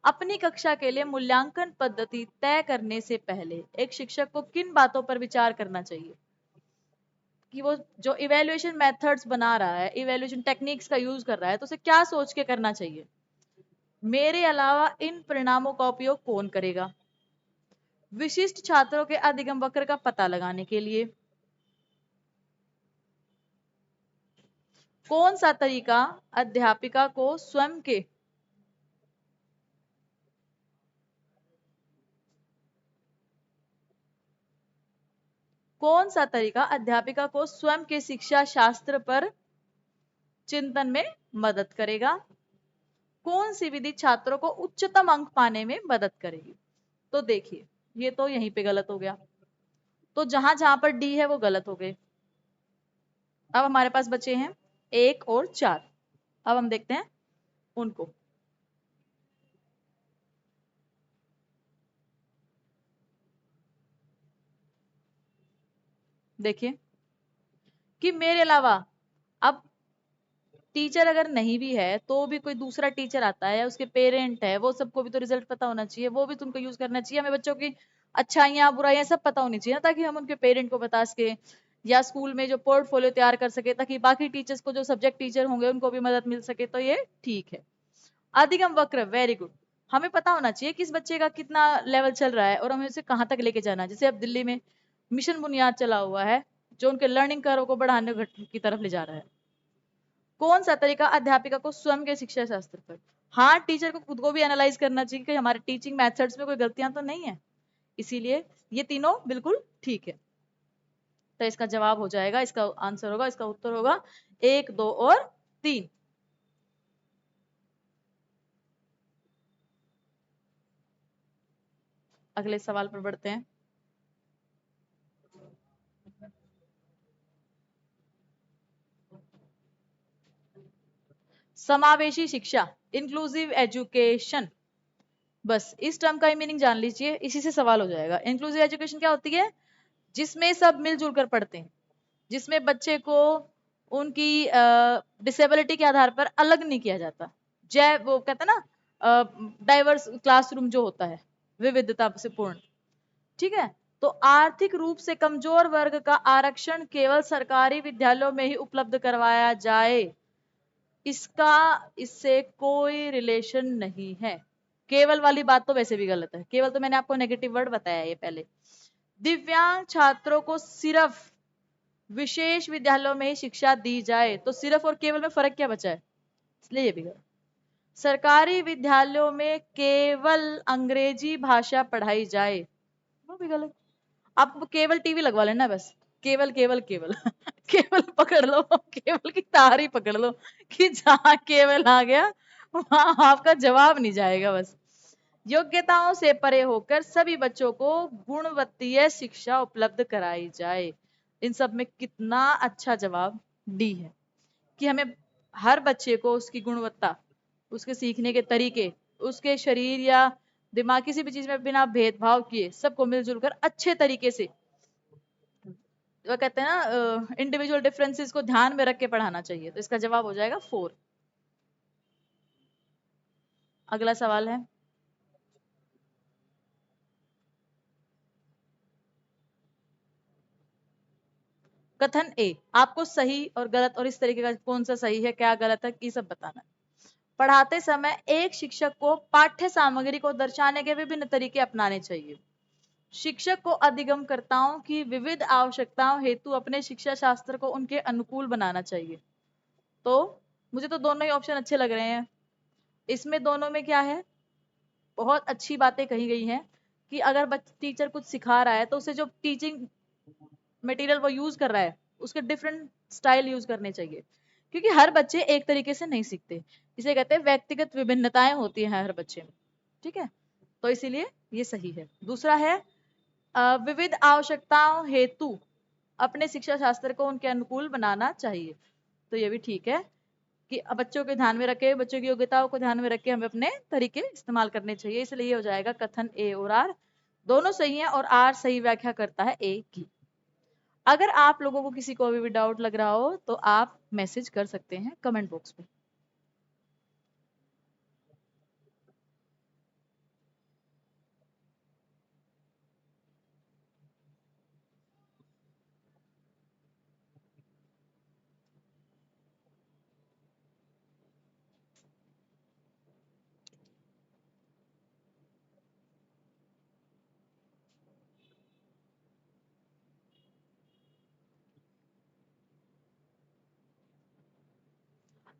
अपनी कक्षा के लिए मूल्यांकन पद्धति तय करने से पहले एक शिक्षक को किन बातों पर विचार करना चाहिए? कि वो जो इवेल्युएशन मेथड्स बना रहा है, इवेल्युएशन टेक्निक्स का यूज कर रहा है, तो उसे क्या सोच के करना चाहिए? मेरे अलावा इन परिणामों का उपयोग कौन करेगा? विशिष्ट छात्रों के अधिगम वक्र का पता लगाने के लिए कौन सा तरीका अध्यापिका को स्वयं के कौन सा तरीका अध्यापिका को स्वयं के शिक्षा शास्त्र पर चिंतन में मदद करेगा? कौन सी विधि छात्रों को उच्चतम अंक पाने में मदद करेगी? तो देखिए, ये तो यहीं पे गलत हो गया, तो जहां जहां पर डी है वो गलत हो गए। अब हमारे पास बचे हैं 1 और 4। अब हम देखते हैं उनको। देखिए कि मेरे अलावा, अब टीचर अगर नहीं भी है तो भी कोई दूसरा टीचर आता है, उसके पेरेंट है, वो सबको भी तो रिजल्ट पता होना चाहिए, वो भी तुमको यूज करना चाहिए। हमें बच्चों की अच्छाइयाँ बुराइयां सब पता होनी चाहिए ना, ताकि हम उनके पेरेंट को बता सके या स्कूल में जो पोर्टफोलियो तैयार कर सके, ताकि बाकी टीचर्स को, जो सब्जेक्ट टीचर होंगे, उनको भी मदद मिल सके। तो ये ठीक है। अधिगम वक्र, वेरी गुड। हमें पता होना चाहिए किस बच्चे का कितना लेवल चल रहा है और हमें उसे कहाँ तक लेके जाना है। जैसे अब दिल्ली में मिशन बुनियाद चला हुआ है, जो उनके लर्निंग कर्व को बढ़ाने की तरफ ले जा रहा है। कौन सा तरीका अध्यापिका को स्वयं के शिक्षा शास्त्र पर, हाँ, टीचर को खुद को भी एनालाइज करना चाहिए कि हमारे टीचिंग मेथड्स में कोई गलतियां तो नहीं है। इसीलिए ये तीनों बिल्कुल ठीक है। तो इसका जवाब हो जाएगा, इसका आंसर होगा, इसका उत्तर होगा 1, 2 और 3। अगले सवाल पर बढ़ते हैं। समावेशी शिक्षा, इंक्लूसिव एजुकेशन, बस इस टर्म का ही मीनिंग जान लीजिए, इसी से सवाल हो जाएगा। इंक्लूसिव एजुकेशन क्या होती है? जिसमें सब मिलजुल कर पढ़ते हैं, जिसमें बच्चे को उनकी डिसेबिलिटी के आधार पर अलग नहीं किया जाता। जय वो कहते हैं ना, डाइवर्स क्लासरूम जो होता है, विविधता से पूर्ण। ठीक है, तो आर्थिक रूप से कमजोर वर्ग का आरक्षण केवल सरकारी विद्यालयों में ही उपलब्ध करवाया जाए, इसका इससे कोई रिलेशन नहीं है। केवल वाली बात तो वैसे भी गलत है, केवल तो मैंने आपको नेगेटिव वर्ड बताया है ये पहले। दिव्यांग छात्रों को सिर्फ विशेष विद्यालयों में ही शिक्षा दी जाए, तो सिर्फ और केवल में फर्क क्या बचा है? इसलिए ये भी गलत। सरकारी विद्यालयों में केवल अंग्रेजी भाषा पढ़ाई जाए, वो भी गलत। आप केवल टीवी लगवा लेना बस, केवल केवल केवल केवल पकड़ लो, केवल की तार ही पकड़ लो कि जहां केवल आ गया वहां आपका जवाब नहीं जाएगा बस। योग्यताओं से परे होकर सभी बच्चों को गुणवत्तीय शिक्षा उपलब्ध कराई जाए। इन सब में कितना अच्छा जवाब डी है कि हमें हर बच्चे को उसकी गुणवत्ता, उसके सीखने के तरीके, उसके शरीर या दिमाग किसी भी चीज में बिना भेदभाव किए सबको मिलजुल कर अच्छे तरीके से, वो कहते हैं ना इंडिविजुअल डिफरेंसेस को ध्यान में रख के पढ़ाना चाहिए। तो इसका जवाब हो जाएगा 4। अगला सवाल है, कथन ए, आपको सही और गलत और इस तरीके का कौन सा सही है क्या गलत है ये सब बताना है। पढ़ाते समय एक शिक्षक को पाठ्य सामग्री को दर्शाने के विभिन्न तरीके अपनाने चाहिए। शिक्षक को अधिगमकर्ताओं की विविध आवश्यकताओं हेतु अपने शिक्षा शास्त्र को उनके अनुकूल बनाना चाहिए। तो मुझे तो दोनों ही ऑप्शन अच्छे लग रहे हैं। इसमें दोनों में क्या है, बहुत अच्छी बातें कही गई हैं कि अगर टीचर कुछ सिखा रहा है तो उसे जो टीचिंग मटेरियल वो यूज कर रहा है उसके डिफरेंट स्टाइल यूज करने चाहिए, क्योंकि हर बच्चे एक तरीके से नहीं सीखते। इसे कहते हैं व्यक्तिगत विभिन्नताएं होती हैं हर बच्चे में, ठीक है। तो इसीलिए ये सही है। दूसरा है विविध आवश्यकताओं हेतु अपने शिक्षा शास्त्र को उनके अनुकूल बनाना चाहिए। तो ये भी ठीक है कि बच्चों के ध्यान में रखे, बच्चों की योग्यताओं को ध्यान में रख के हमें अपने तरीके इस्तेमाल करने चाहिए। इसलिए ये हो जाएगा कथन ए और आर दोनों सही है, और आर सही व्याख्या करता है ए की। अगर आप लोगों को किसी को अभी भी डाउट लग रहा हो तो आप मैसेज कर सकते हैं कमेंट बॉक्स में।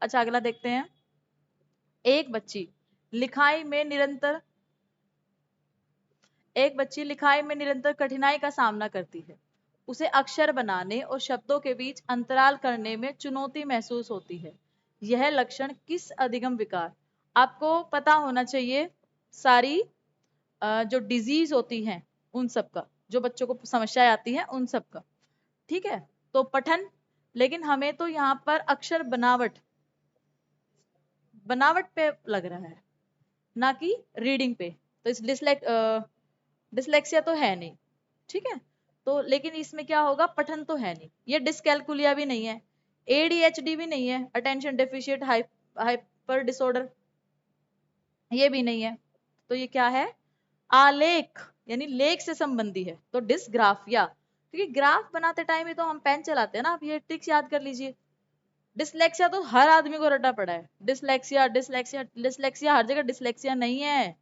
अच्छा, अगला देखते हैं। एक बच्ची लिखाई में निरंतर एक बच्ची लिखाई में निरंतर कठिनाई का सामना करती है। उसे अक्षर बनाने और शब्दों के बीच अंतराल करने में चुनौती महसूस होती है। यह लक्षण किस अधिगम विकार, आपको पता होना चाहिए सारी जो डिजीज होती हैं उन सब का, जो बच्चों को समस्याएं आती हैं उन सब का, ठीक है। तो पठन, लेकिन हमें तो यहाँ पर अक्षर बनावट बनावट पे लग रहा है, ना कि रीडिंग पे। तो इस डिसलेक्सिया तो है नहीं, ठीक है। तो लेकिन इसमें क्या होगा, पठन तो है नहीं, ये डिसकैलकुलिया भी नहीं है, एडीएचडी भी नहीं है, अटेंशन डेफिशिएट हाइपर डिसऑर्डर ये भी नहीं है। तो ये क्या है, आलेख यानी लेख से संबंधी है। तो डिसग्राफिया, क्योंकि ग्राफ बनाते टाइम ही तो हम पेन चलाते हैं ना, आप ये ट्रिक्स याद कर लीजिए। डिसलेक्सिया तो हर आदमी को रटा पड़ा है, डिसलेक्सिया डिसलेक्सिया डिसलेक्सिया हर जगह डिसलेक्सिया नहीं है।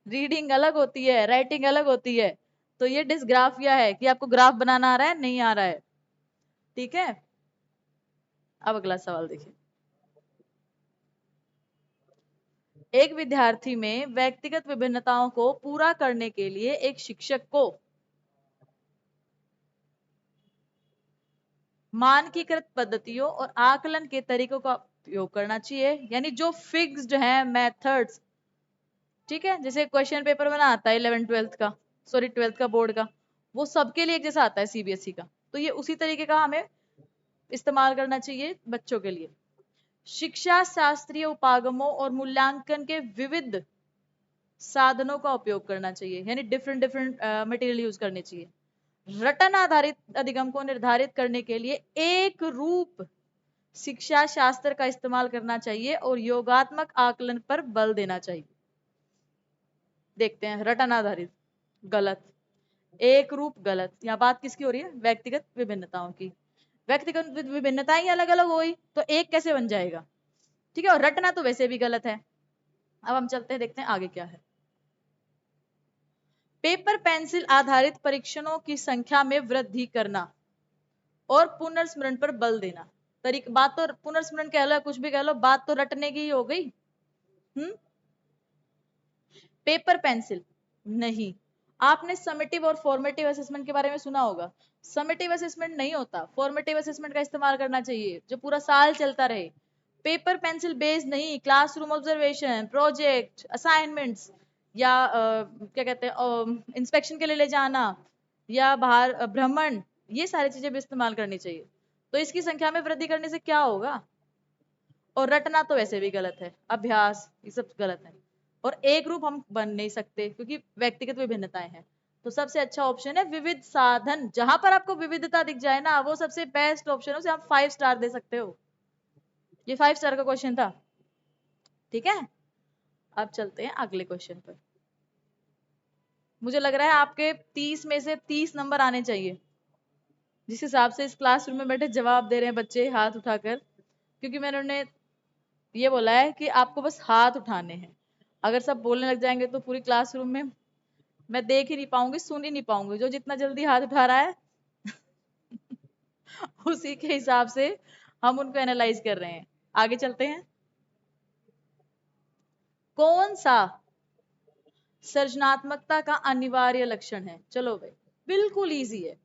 रीडिंग अलग होती है, राइटिंग अलग होती है। तो ये डिसग्राफिया है कि आपको ग्राफ बनाना आ रहा है, नहीं आ रहा है, ठीक है। अब अगला सवाल देखिए। एक विद्यार्थी में व्यक्तिगत विभिन्नताओं को पूरा करने के लिए एक शिक्षक को मानकीकृत पद्धतियों और आकलन के तरीकों का उपयोग करना चाहिए, यानी जो फिक्स्ड है मेथड्स, ठीक है। जैसे क्वेश्चन पेपर बना आता है 11 12 का, सॉरी 12 का बोर्ड का, वो सबके लिए एक जैसा आता है सीबीएसई का, तो ये उसी तरीके का हमें इस्तेमाल करना चाहिए बच्चों के लिए। शिक्षा शास्त्रीय उपागमों और मूल्यांकन के विविध साधनों का उपयोग करना चाहिए, यानी डिफरेंट डिफरेंट मटेरियल यूज करने चाहिए। रटन आधारित अधिगम को निर्धारित करने के लिए एक रूप शिक्षा शास्त्र का इस्तेमाल करना चाहिए और योगात्मक आकलन पर बल देना चाहिए। देखते हैं, रटन आधारित गलत, एक रूप गलत। यहाँ बात किसकी हो रही है, व्यक्तिगत विभिन्नताओं की। व्यक्तिगत विभिन्नताएं अलग अलग हुई तो एक कैसे बन जाएगा, ठीक है। और रटना तो वैसे भी गलत है। अब हम चलते हैं, देखते हैं आगे क्या है। पेपर पेंसिल आधारित परीक्षणों की संख्या में वृद्धि करना और पुनर्स्मरण पर बल देना। बात तो पुनर्स्मरण कह लो, कुछ भी कह लो, बात तो रटने की ही हो गई। पेपर पेंसिल नहीं, आपने समेटिव और फॉर्मेटिव असेसमेंट के बारे में सुना होगा। समेटिव असेसमेंट नहीं होता, फॉर्मेटिव असेसमेंट का इस्तेमाल करना चाहिए जो पूरा साल चलता रहे। पेपर पेंसिल बेस्ड नहीं, क्लासरूम ऑब्जर्वेशन, प्रोजेक्ट, असाइनमेंट्स या क्या कहते हैं इंस्पेक्शन के लिए ले जाना या बाहर भ्रमण, ये सारी चीजें भी इस्तेमाल करनी चाहिए। तो इसकी संख्या में वृद्धि करने से क्या होगा? और रटना तो वैसे भी गलत है, अभ्यास ये सब गलत है। और एक रूप हम बन नहीं सकते क्योंकि व्यक्तिगत विभिन्नताएं हैं। तो सबसे अच्छा ऑप्शन है विविध साधन। जहां पर आपको विविधता दिख जाए ना, वो सबसे बेस्ट ऑप्शन है, उसे आप 5 स्टार दे सकते हो। ये 5 स्टार का क्वेश्चन था। ठीक है, अब चलते हैं अगले क्वेश्चन पर। मुझे लग रहा है आपके 30 में से 30 नंबर आने चाहिए, जिस हिसाब से इस क्लासरूम में बैठे जवाब दे रहे हैं बच्चे हाथ उठाकर। क्योंकि मैंने उन्हें ये बोला है कि आपको बस हाथ उठाने हैं। अगर सब बोलने लग जाएंगे तो पूरी क्लासरूम में मैं देख ही नहीं पाऊंगी, सुन ही नहीं पाऊंगी। जो जितना जल्दी हाथ उठा रहा है उसी के हिसाब से हम उनको एनालाइज कर रहे हैं। आगे चलते हैं। कौन सा सृजनात्मकता का अनिवार्य लक्षण है? चलो भाई, बिल्कुल इजी है।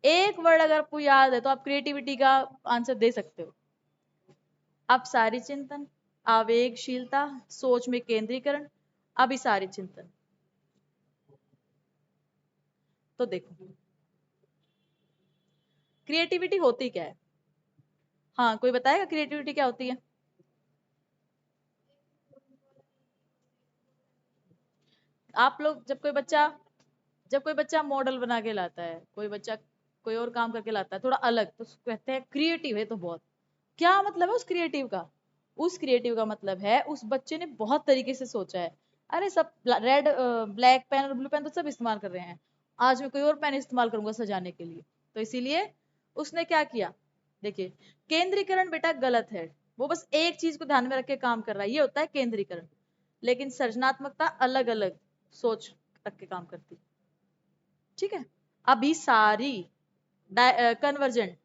एक वर्ड अगर आपको याद है तो आप क्रिएटिविटी का आंसर दे सकते हो। अपसारी चिंतन, आवेगशीलता, सोच में केंद्रीकरण, अभिसारी चिंतन। तो देखो, क्रिएटिविटी होती क्या है? हाँ, कोई बताएगा क्रिएटिविटी क्या होती है? आप लोग जब कोई बच्चा मॉडल बना के लाता है, कोई बच्चा कोई और काम करके लाता है थोड़ा अलग, तो उसको कहते हैं क्रिएटिव है। तो बहुत क्या मतलब है उस क्रिएटिव का? उस क्रिएटिव का मतलब है उस बच्चे ने बहुत तरीके से सोचा है। अरे सब रेड ब्लैक पेन और ब्लू पेन तो सब इस्तेमाल कर रहे हैं, आज मैं कोई और पेन इस्तेमाल करूंगा सजाने के लिए। तो इसीलिए उसने क्या किया? देखिए, केंद्रीकरण बेटा गलत है। वो बस एक चीज को ध्यान में रख के काम कर रहा है, ये होता है केंद्रीकरण। लेकिन सृजनात्मकता अलग अलग सोच रख के काम करती है। ठीक है, अभी सारी कन्वर्जेंट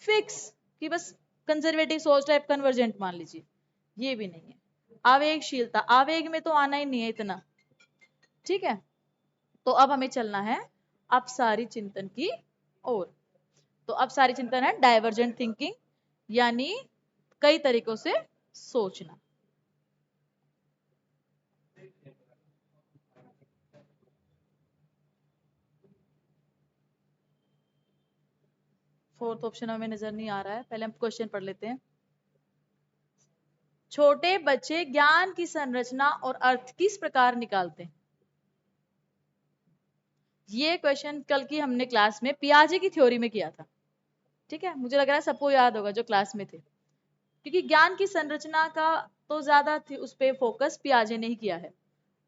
फिक्स कि बस कंजर्वेटिव सोच टाइप कन्वर्जेंट मान लीजिए, ये भी नहीं है। आवेगशीलता, आवेग में तो आना ही नहीं है इतना। ठीक है, तो अब हमें चलना है अपसारी चिंतन की ओर। तो अपसारी चिंतन है डाइवर्जेंट थिंकिंग, यानी कई तरीकों से सोचना। फोर्थ ऑप्शन हमें नजर नहीं आ रहा है, पहले हम क्वेश्चन पढ़ लेते हैं। छोटे बच्चे ज्ञान की संरचना और अर्थ किस प्रकार निकालते हैं? ये क्वेश्चन कल की हमने क्लास में पियाजे की थ्योरी में किया था। ठीक है, मुझे लग रहा है सबको याद होगा जो क्लास में थे, क्योंकि ज्ञान की संरचना का तो ज्यादा उस पे फोकस पियाजे ने ही किया है।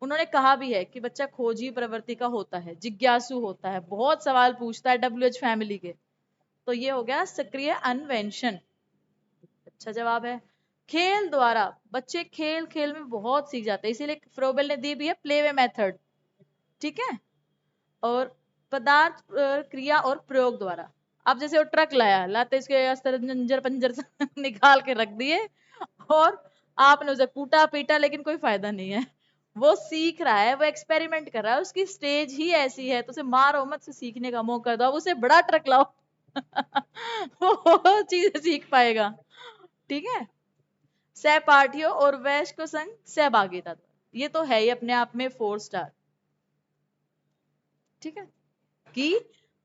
उन्होंने कहा भी है कि बच्चा खोजी प्रवृत्ति का होता है, जिज्ञासु होता है, बहुत सवाल पूछता है, WH फैमिली के। तो ये हो गया सक्रिय अन्वेषण। अच्छा जवाब है। खेल द्वारा बच्चे खेल खेल में बहुत सीख जाते हैं, इसीलिए फ्रोबेल ने दी भी है प्ले वे मेथड। ठीक है, और पदार्थ क्रिया और प्रयोग द्वारा। अब जैसे वो ट्रक लाया, लाते इसके अस्तर जंजर पंजर निकाल के रख दिए और आपने उसे कूटा पीटा, लेकिन कोई फायदा नहीं है। वो सीख रहा है, वो एक्सपेरिमेंट कर रहा है, उसकी स्टेज ही ऐसी है, तो उसे मारो मत, से सीखने का मौका दो। अब उसे बड़ा ट्रक लाओ वो चीज सीख पाएगा। ठीक है, सहपाठियों और वयस्क संग सहभागिता, ये तो है ही अपने आप में 4 स्टार। ठीक है, कि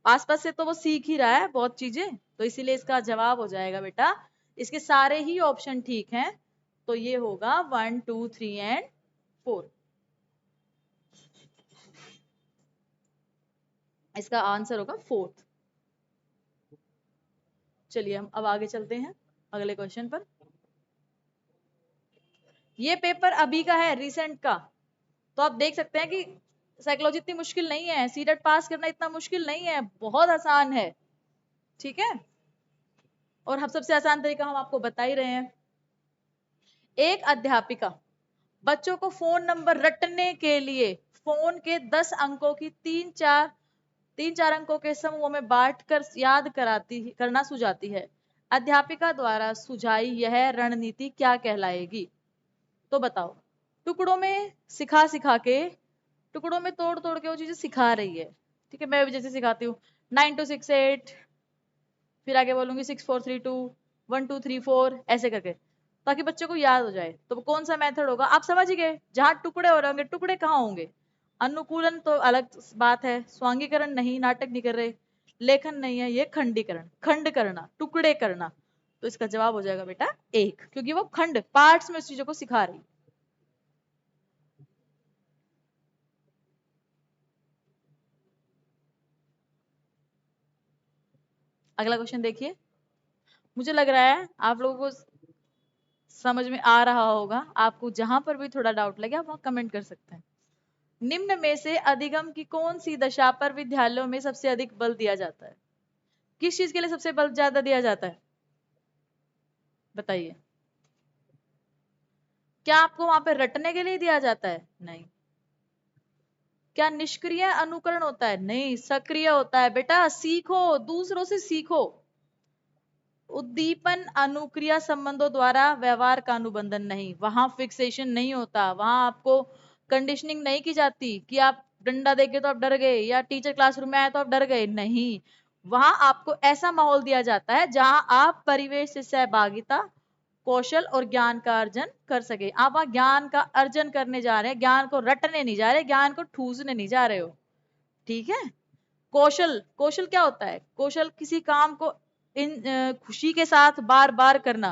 आसपास से तो वो सीख ही रहा है बहुत चीजें, तो इसीलिए इसका जवाब हो जाएगा बेटा, इसके सारे ही ऑप्शन ठीक हैं। तो ये होगा 1 2 3 एंड 4। इसका आंसर होगा 4th। चलिए हम अब आगे चलते हैं अगले क्वेश्चन पर। ये पेपर अभी का है, रिसेंट का। तो आप देख सकते हैं कि साइकोलॉजी इतनी मुश्किल नहीं है, सीटेट पास करना इतना मुश्किल नहीं है, बहुत आसान है। ठीक है, और हम सबसे आसान तरीका हम आपको बता ही रहे हैं। एक अध्यापिका बच्चों को फोन नंबर रटने के लिए फोन के 10 अंकों की तीन चार अंकों के समूहों में बांटकर याद करना सुझाती है। अध्यापिका द्वारा सुझाई यह रणनीति क्या कहलाएगी? तो बताओ, टुकड़ों में सिखा सिखा के टुकड़ों में तोड़ तोड़ के वो चीजें सिखा रही है। ठीक है, मैं भी जैसे सिखाती हूँ 9 2 6 8, फिर आगे बोलूंगी 6 4 3 2 1 2 3 4 ऐसे करके, ताकि बच्चे को याद हो जाए। तो कौन सा मेथड होगा आप समझ ही गए, जहां टुकड़े हो रहे होंगे, टुकड़े कहाँ होंगे? अनुकूलन तो अलग बात है, स्वांगीकरण नहीं, नाटक नहीं कर रहे, लेखन नहीं है, ये खंडीकरण, खंड करना, टुकड़े करना। तो इसका जवाब हो जाएगा बेटा एक, क्योंकि वो खंड पार्ट्स में उस चीजों को सिखा रही। अगला क्वेश्चन देखिए, मुझे लग रहा है आप लोगों को समझ में आ रहा होगा। आपको जहां पर भी थोड़ा डाउट लगे आप वहां कमेंट कर सकते हैं। निम्न में से अधिगम की कौन सी दशा पर विद्यालयों में सबसे अधिक बल दिया जाता है? किस चीज के लिए सबसे बल ज्यादा दिया जाता है, बताइए? क्या आपको वहां पे रटने के लिए दिया जाता है? नहीं। क्या निष्क्रिय अनुकरण होता है? नहीं, सक्रिय होता है बेटा। सीखो, दूसरों से सीखो। उद्दीपन अनुक्रिया संबंधों द्वारा व्यवहार का अनुबंधन नहीं, वहां फिक्सेशन नहीं होता, वहां आपको कंडीशनिंग नहीं की जाती कि आप डंडा देके तो आप डर गए, या टीचर क्लासरूम में आए तो आप डर गए, नहीं। वहां आपको ऐसा माहौल दिया जाता है जहां आप परिवेश से सहभागिता, कौशल और ज्ञान का अर्जन कर सके। आप वहां ज्ञान का अर्जन करने जा रहे हैं, ज्ञान को रटने नहीं जा रहे, ज्ञान को ठूसने नहीं जा रहे हो। ठीक है। कौशल, कौशल क्या होता है? कौशल किसी काम को खुशी के साथ बार बार करना,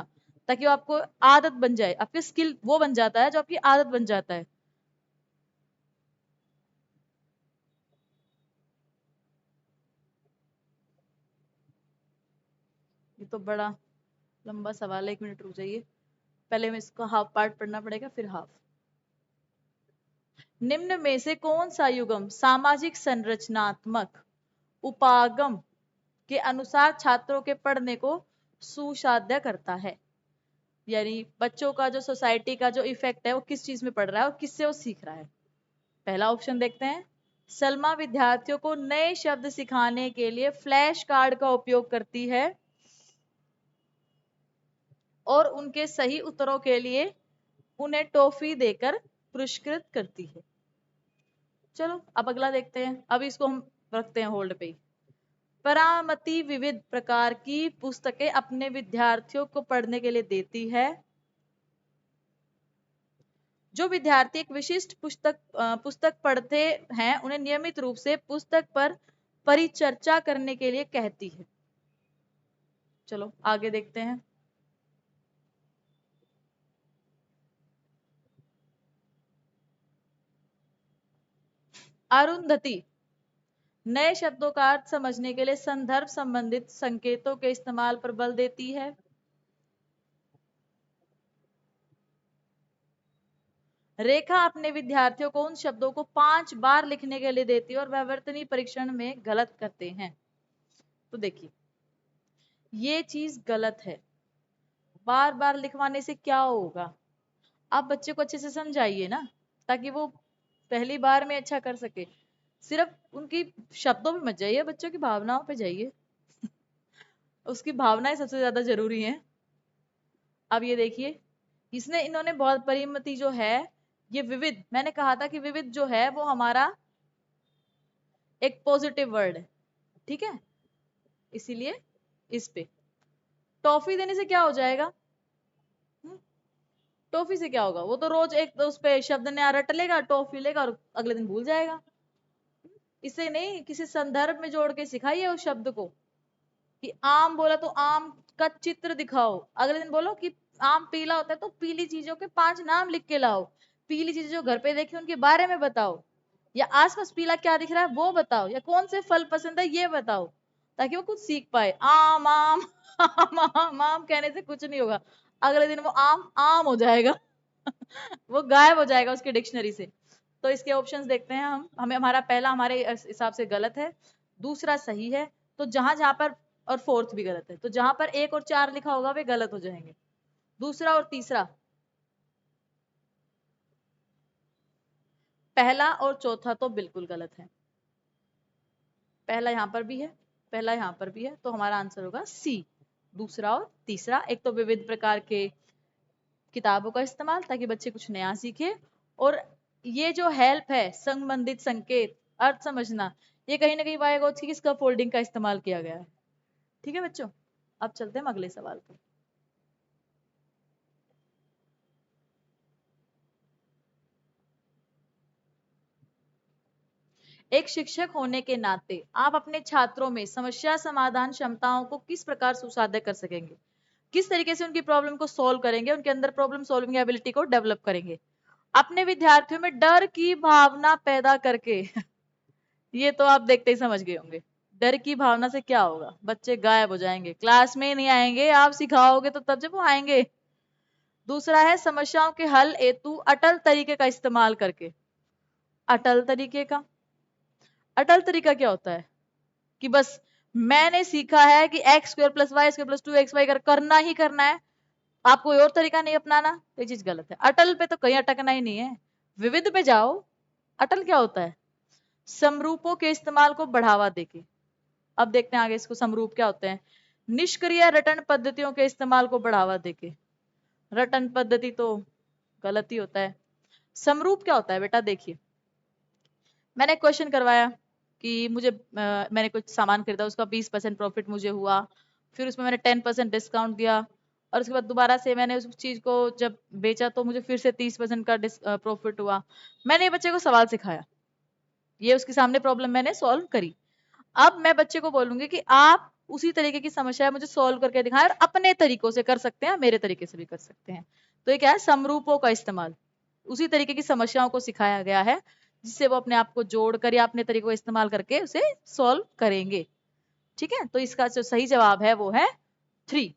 ताकि वो आपको आदत बन जाए, आपके स्किल वो बन जाता है जो आपकी आदत बन जाता है। ये तो बड़ा लंबा सवाल है, 1 मिनट रुक जाइए, पहले मैं इसको हाफ पार्ट पढ़ना पड़ेगा फिर हाफ। निम्न में से कौन सा युगम सामाजिक संरचनात्मक उपागम के अनुसार छात्रों के पढ़ने को सुसाध्य करता है? यानी बच्चों का जो सोसाइटी का जो इफेक्ट है वो किस चीज में पड़ रहा है और किससे वो सीख रहा है। पहला ऑप्शन देखते हैं, सलमा विद्यार्थियों को नए शब्द सिखाने के लिए फ्लैश कार्ड का उपयोग करती है और उनके सही उत्तरों के लिए उन्हें टॉफी देकर पुरस्कृत करती है। चलो अब अगला देखते हैं, अब इसको हम रखते हैं होल्ड पे। परामति विविध प्रकार की पुस्तकें अपने विद्यार्थियों को पढ़ने के लिए देती है। जो विद्यार्थी एक विशिष्ट पुस्तक पढ़ते हैं उन्हें नियमित रूप से पुस्तक पर परिचर्चा करने के लिए कहती है। चलो आगे देखते हैं। अरुंधति नए शब्दों का अर्थ समझने के लिए संदर्भ संबंधित संकेतों के इस्तेमाल पर बल देती है। रेखा अपने विद्यार्थियों को उन शब्दों को 5 बार लिखने के लिए देती है और वह वर्तनी परीक्षण में गलत करते हैं। तो देखिए ये चीज गलत है, बार बार लिखवाने से क्या होगा? आप बच्चे को अच्छे से समझाइए ना, ताकि वो पहली बार में अच्छा कर सके। सिर्फ उनकी शब्दों पे मत जाइए, बच्चों की भावनाओं पे जाइए। उसकी भावनाएं सबसे ज्यादा जरूरी हैं। अब ये देखिए, इसने इन्होंने बहुत परिमिति जो है, ये विविध, मैंने कहा था कि विविध जो है वो हमारा एक पॉजिटिव वर्ड है। ठीक है, इसीलिए इस पे टॉफी देने से क्या हो जाएगा? हम्म, टॉफी से क्या होगा? वो तो रोज एक तो उस पे शब्द नया रट लेगा, टॉफी लेगा और अगले दिन भूल जाएगा। इसे नहीं, किसी संदर्भ में जोड़ के सिखाइए उस शब्द को, कि आम बोला तो आम का चित्र दिखाओ, अगले दिन बोलो कि आम पीला होता है तो पीली चीजों के 5 नाम लिख के लाओ, पीली चीजें जो घर पे देखी उनके बारे में बताओ, या आसपास पीला क्या दिख रहा है वो बताओ, या कौन से फल पसंद है ये बताओ, ताकि वो कुछ सीख पाए। आम आम आम आम आम कहने से कुछ नहीं होगा, अगले दिन वो आम आम हो जाएगा। वो गायब हो जाएगा उसके डिक्शनरी से। तो इसके ऑप्शंस देखते हैं हम, हमें हमारा पहला हमारे हिसाब से गलत है, दूसरा सही है। तो जहां जहां पर, और फोर्थ भी गलत है, तो जहां पर 1 और 4 लिखा होगा वे गलत हो जाएंगे। दूसरा और तीसरा, पहला और चौथा तो बिल्कुल गलत है। पहला यहाँ पर भी है, पहला यहाँ पर भी है, तो हमारा आंसर होगा सी। दूसरा और तीसरा, एक तो विविध प्रकार के किताबों का इस्तेमाल ताकि बच्चे कुछ नया सीखे, और ये जो हेल्प है, संबंधित संकेत, अर्थ समझना, ये कहीं ना कहीं वाइगोत्स्की की स्कैफोल्डिंग का इस्तेमाल किया गया है। ठीक है बच्चों, अब चलते हैं अगले सवाल पर। एक शिक्षक होने के नाते आप अपने छात्रों में समस्या समाधान क्षमताओं को किस प्रकार सुसाध्य कर सकेंगे, किस तरीके से उनकी प्रॉब्लम को सॉल्व करेंगे, उनके अंदर प्रॉब्लम सॉल्विंग एबिलिटी को डेवलप करेंगे अपने विद्यार्थियों में डर की भावना पैदा करके। ये तो आप देखते ही समझ गए होंगे, डर की भावना से क्या होगा, बच्चे गायब हो जाएंगे, क्लास में नहीं आएंगे, आप सिखाओगे तो तब जब वो आएंगे। दूसरा है समस्याओं के हल हेतु अटल तरीके का इस्तेमाल करके। अटल तरीके का, अटल तरीका क्या होता है कि बस मैंने सीखा है कि x square plus y square plus 2xy करना ही करना है, आप कोई और तरीका नहीं अपनाना, ये चीज गलत है। अटल पे तो कहीं अटकना ही नहीं है, विविध पे जाओ। अटल क्या होता है, समरूपों के इस्तेमाल को बढ़ावा देके। अब देखते हैं आगे इसको, समरूप क्या होते हैं, निष्क्रिय रटन पद्धतियों के इस्तेमाल को बढ़ावा देके। रटन पद्धति तो गलत ही होता है। समरूप क्या होता है बेटा, देखिए मैंने क्वेश्चन करवाया कि मुझे मैंने कुछ सामान खरीदा, उसका 20% प्रॉफिट मुझे हुआ, फिर उसमें मैंने 10% डिस्काउंट दिया, और उसके बाद दोबारा से मैंने उस चीज को जब बेचा तो मुझे फिर से 30% का प्रॉफिट हुआ। मैंने ये बच्चे को सवाल सिखाया, ये उसके सामने प्रॉब्लम मैंने सॉल्व करी। अब मैं बच्चे को बोलूंगी कि आप उसी तरीके की समस्या मुझे सॉल्व करके दिखाएं, और अपने तरीकों से कर सकते हैं, मेरे तरीके से भी कर सकते हैं। तो ये क्या है, समरूपों का इस्तेमाल, उसी तरीके की समस्याओं को सिखाया गया है जिससे वो अपने आप को जोड़कर या अपने तरीकों का इस्तेमाल करके उसे सॉल्व करेंगे। ठीक है, तो इसका जो सही जवाब है वो है 3।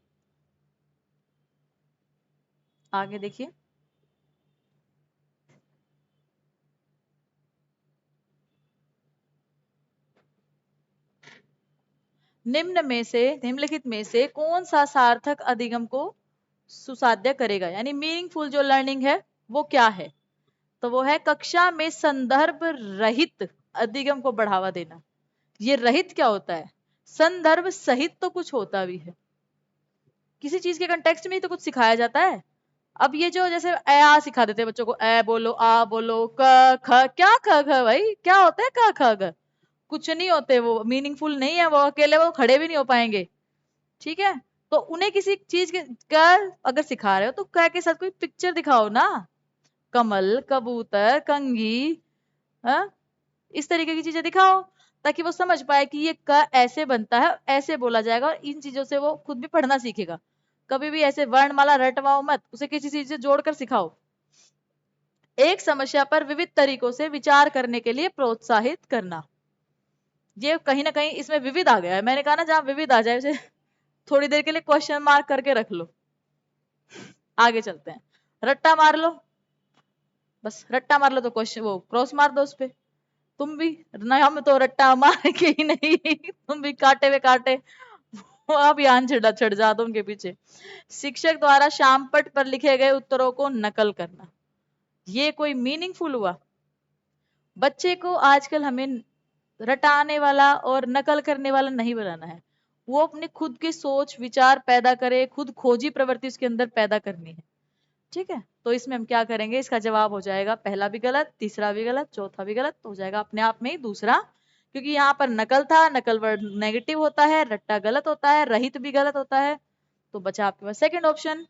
आगे देखिए, निम्नलिखित में से कौन सा सार्थक अधिगम को सुसाध्य करेगा, यानी मीनिंगफुल जो लर्निंग है वो क्या है। तो वो है कक्षा में संदर्भ रहित अधिगम को बढ़ावा देना। ये रहित क्या होता है, संदर्भ सहित तो कुछ होता भी है, किसी चीज के कंटेक्स्ट में ही तो कुछ सिखाया जाता है। अब ये जो जैसे ए आ सिखा देते हैं बच्चों को, ए बोलो, आ बोलो, क ख, क्या ख ख भाई क्या होता है क ख ग, कुछ नहीं होते, वो मीनिंगफुल नहीं है, वो अकेले वो खड़े भी नहीं हो पाएंगे। ठीक है, तो उन्हें किसी चीज के क अगर सिखा रहे हो तो क के साथ कोई पिक्चर दिखाओ ना, कमल, कबूतर, कंघी, हाँ? इस तरीके की चीजें दिखाओ ताकि वो समझ पाए कि ये क ऐसे बनता है, ऐसे बोला जाएगा, और इन चीजों से वो खुद भी पढ़ना सीखेगा। कभी भी ऐसे वर्णमाला रटवाओ मत, उसे किसी चीज से जोड़कर सिखाओ। एक समस्या पर विविध तरीकों से विचार करने के लिए प्रोत्साहित करना। ये कहीं ना कहीं इसमें विविध आ गया है, मैंने कहा ना जहां विविध आ जाए उसे थोड़ी देर के लिए क्वेश्चन मार्क करके रख लो। आगे चलते हैं, रट्टा मार लो, बस रट्टा मार लो तो क्वेश्चन वो क्रॉस मार दो उस पे। तुम भी ना, हम तो रट्टा मार के ही नहीं, तुम भी काटे हुए काटे, वो अभियान चढ़ जा दो उनके पीछे। शिक्षक द्वारा शामपट पर लिखे गए उत्तरों को नकल करना, ये कोई मीनिंगफुल हुआ। बच्चे को आजकल हमें रटाने वाला और नकल करने वाला नहीं बनाना है, वो अपने खुद की सोच विचार पैदा करे, खुद खोजी प्रवृत्ति उसके अंदर पैदा करनी है। ठीक है, तो इसमें हम क्या करेंगे, इसका जवाब हो जाएगा पहला भी गलत, तीसरा भी गलत, चौथा भी गलत, तो हो जाएगा अपने आप में ही दूसरा, क्योंकि यहाँ पर नकल था, नकल वर्ड नेगेटिव होता है, रट्टा गलत होता है, रहित भी गलत होता है। तो बचा आपके पास सेकंड ऑप्शन,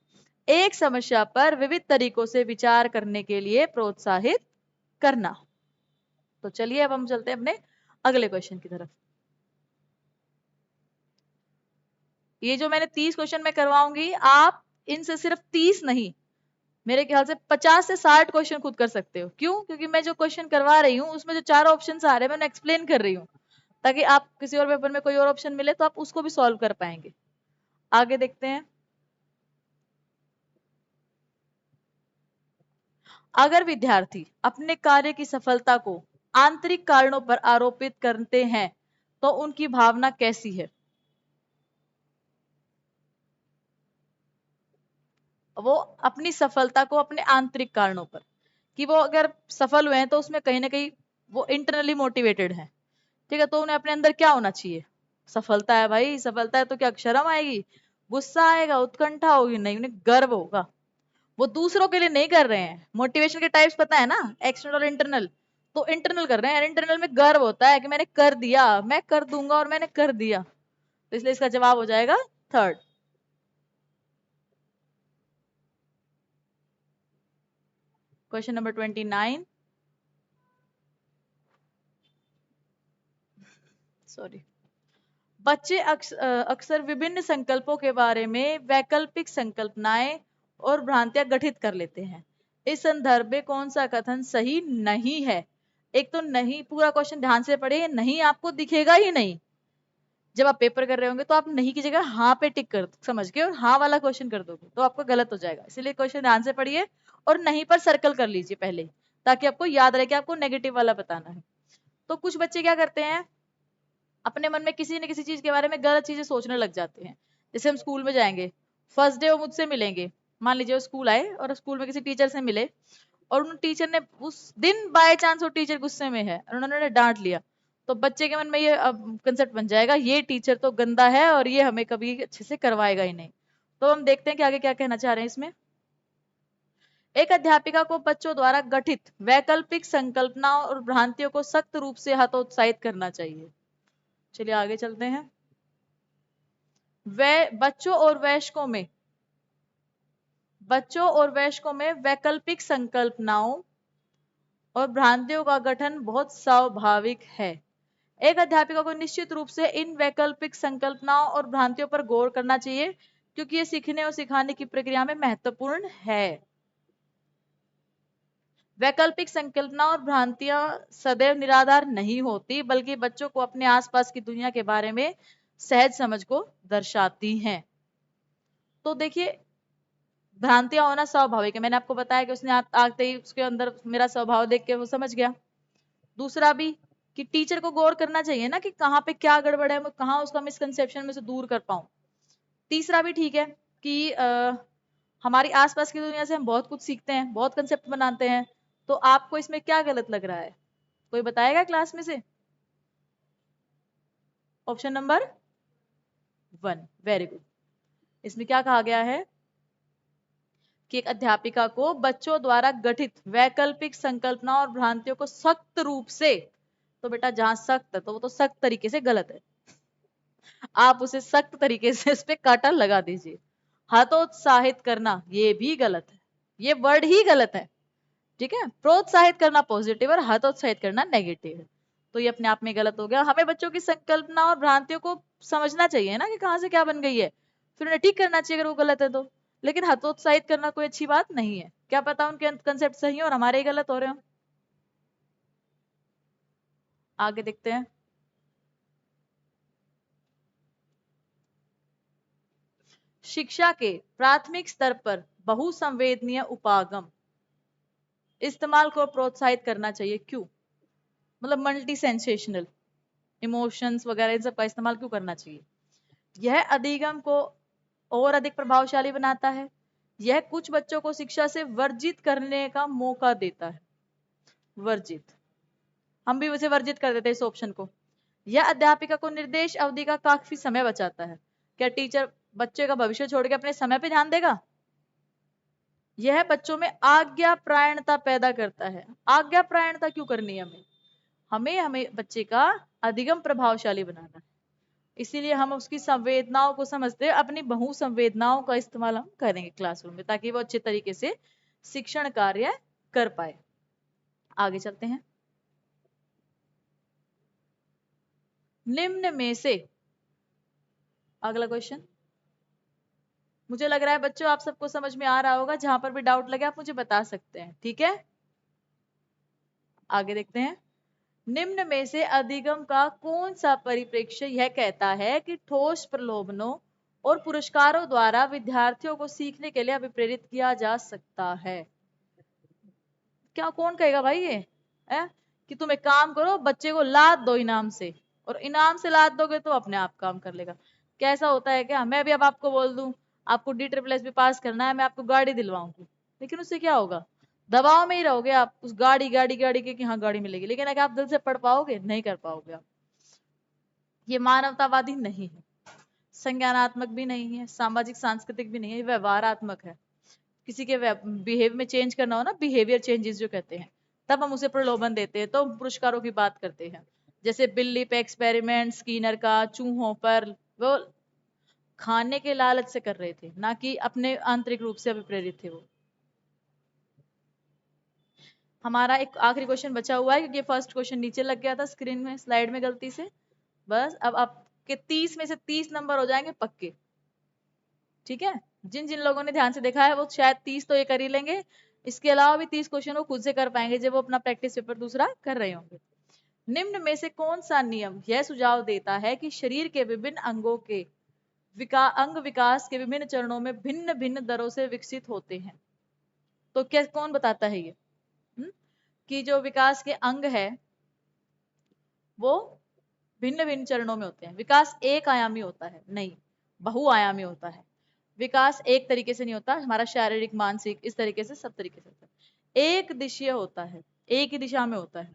एक समस्या पर विविध तरीकों से विचार करने के लिए प्रोत्साहित करना। तो चलिए अब हम चलते हैं अपने अगले क्वेश्चन की तरफ। ये जो मैंने 30 क्वेश्चन में करवाऊंगी, आप इनसे सिर्फ 30 नहीं, मेरे ख्याल से 50 से 60 क्वेश्चन खुद कर सकते हो। क्यों, क्योंकि मैं जो क्वेश्चन करवा रही हूँ उसमें जो 4 ऑप्शन आ रहे हैं मैं एक्सप्लेन कर रही हूँ, ताकि आप किसी और पेपर में कोई और ऑप्शन मिले तो आप उसको भी सॉल्व कर पाएंगे। आगे देखते हैं, अगर विद्यार्थी अपने कार्य की सफलता को आंतरिक कारणों पर आरोपित करते हैं तो उनकी भावना कैसी है। वो अपनी सफलता को अपने आंतरिक कारणों पर, कि वो अगर सफल हुए हैं तो उसमें कहीं ना कहीं वो इंटरनली मोटिवेटेड है। ठीक है, तो उन्हें अपने अंदर क्या होना चाहिए, सफलता है भाई, सफलता है तो क्या शर्म आएगी, गुस्सा आएगा, उत्कंठा होगी, नहीं, उन्हें गर्व होगा। वो दूसरों के लिए नहीं कर रहे हैं। मोटिवेशन के टाइप्स पता है ना, एक्सटर्नल और इंटरनल। तो इंटरनल कर रहे हैं, इंटरनल में गर्व होता है कि मैंने कर दिया, मैं कर दूंगा और मैंने कर दिया। तो इसलिए इसका जवाब हो जाएगा थर्ड। Question number 29, sorry. बच्चे अक्सर विभिन्न संकल्पों के बारे में वैकल्पिक संकल्पनाएं और भ्रांतियां गठित कर लेते हैं। इस संदर्भ में कौन सा कथन सही नहीं है? एक तो नहीं, पूरा क्वेश्चन ध्यान से पढ़िए, नहीं आपको दिखेगा ही नहीं। जब आप पेपर कर रहे होंगे तो आप नहीं की जगह हाँ पे टिक कर समझ के और हाँ वाला क्वेश्चन कर दोगे तो आपका गलत हो जाएगा। इसलिए क्वेश्चन ध्यान से पढ़िए और नहीं पर सर्कल कर लीजिए पहले, ताकि आपको याद रहे कि आपको नेगेटिव वाला बताना है। तो कुछ बच्चे क्या करते हैं, अपने मन में किसी न किसी चीज के बारे में गलत चीजें सोचने लग जाते हैं। जैसे हम स्कूल में जाएंगे, फर्स्ट डे वो मुझसे मिलेंगे, मान लीजिए वो स्कूल आए और स्कूल में किसी टीचर से मिले, और उन टीचर ने उस दिन बाय चांस वो टीचर गुस्से में है और उन्होंने डांट लिया, तो बच्चे के मन में ये कंसेप्ट बन जाएगा, ये टीचर तो गंदा है और ये हमें कभी अच्छे से करवाएगा ही नहीं। तो हम देखते हैं कि आगे क्या कहना चाह रहे हैं इसमें। एक अध्यापिका को बच्चों द्वारा गठित वैकल्पिक संकल्पनाओं और भ्रांतियों को सख्त रूप से हतोत्साहित करना चाहिए। चलिए आगे चलते हैं। वे बच्चों और वयस्कों में वैकल्पिक संकल्पनाओं और भ्रांतियों का गठन बहुत स्वाभाविक है। एक अध्यापिका को निश्चित रूप से इन वैकल्पिक संकल्पनाओं और भ्रांतियों पर गौर करना चाहिए, क्योंकि ये सीखने और सिखाने की प्रक्रिया में महत्वपूर्ण है। वैकल्पिक संकल्पना और भ्रांतियां सदैव निराधार नहीं होती, बल्कि बच्चों को अपने आसपास की दुनिया के बारे में सहज समझ को दर्शाती हैं। तो देखिए, भ्रांतियां होना स्वाभाविक है, मैंने आपको बताया कि उसने आते ही उसके अंदर मेरा स्वभाव देख के वो समझ गया। दूसरा भी कि टीचर को गौर करना चाहिए ना कि कहाँ पे क्या गड़बड़ है, मैं कहाँ उसका मिसकंसेप्शन में से दूर कर पाऊं। तीसरा भी ठीक है कि हमारी आसपास की दुनिया से हम बहुत कुछ सीखते हैं, बहुत कंसेप्ट बनाते हैं। तो आपको इसमें क्या गलत लग रहा है, कोई बताएगा क्लास में से? Option number 1, very good. इसमें क्या कहा गया है कि एक अध्यापिका को बच्चों द्वारा गठित वैकल्पिक संकल्पना और भ्रांतियों को सख्त रूप से, तो बेटा जहां सख्त है तो वो तो सख्त तरीके से गलत है, आप उसे सख्त तरीके से इस पे काटा लगा दीजिए। हतोत्साहित करना ये भी गलत है, ये वर्ड ही गलत है। ठीक है, प्रोत्साहित करना पॉजिटिव और हतोत्साहित करना नेगेटिव है। तो ये अपने आप में गलत हो गया। हमें बच्चों की संकल्पना और भ्रांतियों को समझना चाहिए ना कि कहाँ से क्या बन गई है, फिर उन्हें ठीक करना चाहिए अगर वो गलत है तो। लेकिन हतोत्साहित करना कोई अच्छी बात नहीं है, क्या पता उनके कंसेप्ट सही हो और हमारे ही गलत हो रहे हो। आगे देखते हैं। शिक्षा के प्राथमिक स्तर पर बहुसंवेदनीय उपागम इस्तेमाल को प्रोत्साहित करना चाहिए, क्यों? मतलब मल्टी सेंसेशनल इमोशंस वगैरह इन सब का इस्तेमाल क्यों करना चाहिए? यह अधिगम को और अधिक प्रभावशाली बनाता है। यह कुछ बच्चों को शिक्षा से वर्जित करने का मौका देता है। वर्जित, हम भी उसे वर्जित कर देते हैं इस ऑप्शन को। यह अध्यापिका को निर्देश अवधि का काफी समय बचाता है। क्या टीचर बच्चे का भविष्य छोड़ के अपने समय पे ध्यान देगा? यह बच्चों में आज्ञा प्रायणता पैदा करता है। आज्ञा प्रायणता क्यों करनी है हमें? हमें बच्चे का अधिगम प्रभावशाली बनाना है, इसीलिए हम उसकी संवेदनाओं को समझते हैं, अपनी बहु संवेदनाओं का इस्तेमाल हम करेंगे क्लासरूम में, ताकि वो अच्छे तरीके से शिक्षण कार्य कर पाए। आगे चलते हैं। निम्न में से, अगला क्वेश्चन, मुझे लग रहा है बच्चों आप सबको समझ में आ रहा होगा, जहां पर भी डाउट लगे आप मुझे बता सकते हैं, ठीक है? आगे देखते हैं। निम्न में से अधिगम का कौन सा परिप्रेक्ष्य यह कहता है कि ठोस प्रलोभनों और पुरस्कारों द्वारा विद्यार्थियों को सीखने के लिए अभिप्रेरित किया जा सकता है? क्या कौन कहेगा भाई ये है कि तुम एक काम करो, बच्चे को लाद दो इनाम से, और इनाम से लाद दोगे तो अपने आप काम कर लेगा? कैसा होता है क्या? मैं भी अब आपको बोल दूं आपको DSSS भी पास करना है, मैं आपको गाड़ी दिलवाऊंगी, लेकिन उससे क्या होगा? दबाव में ही रहोगे आप उस गाड़ी गाड़ी गाड़ी के कि हाँ गाड़ी मिलेगी, लेकिन अगर आप दिल से पढ़ पाओगे? नहीं कर पाओगे आप। ये मानवतावादी नहीं है, संज्ञानात्मक भी नहीं है, सामाजिक सांस्कृतिक भी नहीं है, ये व्यवहारात्मक है। किसी के बिहेवियर में चेंज करना हो ना, बिहेवियर चेंजेस जो कहते हैं, तब हम उसे प्रलोभन देते हैं, तो पुरस्कारों की बात करते हैं। जैसे बिल्ली पे एक्सपेरिमेंट स्कीनर का, चूहों पर, वो खाने के लालच से कर रहे थे, ना कि अपने आंतरिक रूप से अभिप्रेरित थे वो। हमारा एक आखिरी क्वेश्चन बचा हुआ है, क्योंकि फर्स्ट क्वेश्चन नीचे लग गया था स्क्रीन में, स्लाइड में गलती से। बस अब आपके 30 में से 30 नंबर हो जाएंगे पक्के। ठीक है, जिन जिन लोगों ने ध्यान से देखा है वो शायद 30 तो ये कर ही लेंगे, इसके अलावा भी 30 क्वेश्चन वो खुद से कर पाएंगे जब वो अपना प्रैक्टिस पेपर दूसरा कर रहे होंगे। निम्न में से कौन सा नियम यह सुझाव देता है कि शरीर के विभिन्न अंगों के अंग विकास के विभिन्न चरणों में भिन्न भिन्न दरों से विकसित होते हैं? तो क्या कौन बताता है ये? कि जो विकास के अंग है वो भिन्न भिन्न चरणों में होते हैं। विकास एक आयामी होता है? नहीं, बहुआयामी होता है। विकास एक तरीके से नहीं होता, हमारा शारीरिक मानसिक इस तरीके से, सब तरीके से होता है। एक दिशीय होता है, एक ही दिशा में होता है।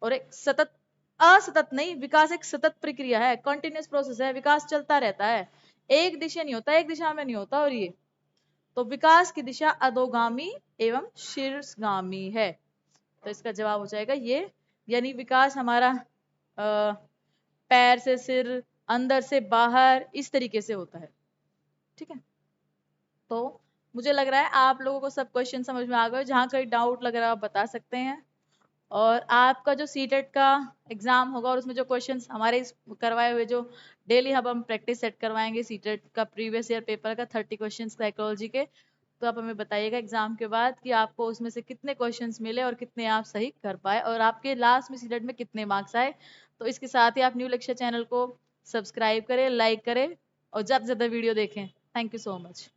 और एक सतत, असतत नहीं, विकास एक सतत प्रक्रिया है, कंटिन्यूस प्रोसेस है, विकास चलता रहता है, एक दिशा नहीं होता, एक दिशा में नहीं होता। और ये तो विकास की दिशा अधोगामी एवं शीर्षगामी है। तो इसका जवाब हो जाएगा ये, यानी विकास हमारा पैर से सिर, अंदर से बाहर, इस तरीके से होता है। ठीक है, तो मुझे लग रहा है आप लोगों को सब क्वेश्चन समझ में आ गए। जहां कहीं डाउट लग रहा है आप बता सकते हैं। और आपका जो सीटेट का एग्जाम होगा और उसमें जो क्वेश्चंस हमारे करवाए हुए, जो डेली हम प्रैक्टिस सेट करवाएंगे सीटेट का प्रीवियस ईयर पेपर का 30 क्वेश्चंस साइकोलॉजी के, तो आप हमें बताइएगा एग्जाम के बाद कि आपको उसमें से कितने क्वेश्चंस मिले और कितने आप सही कर पाए और आपके लास्ट में सीटेट में कितने मार्क्स आए। तो इसके साथ ही आप न्यू लेक्चर चैनल को सब्सक्राइब करें, लाइक करें और ज़्यादा से ज़्यादा वीडियो देखें। Thank you so much.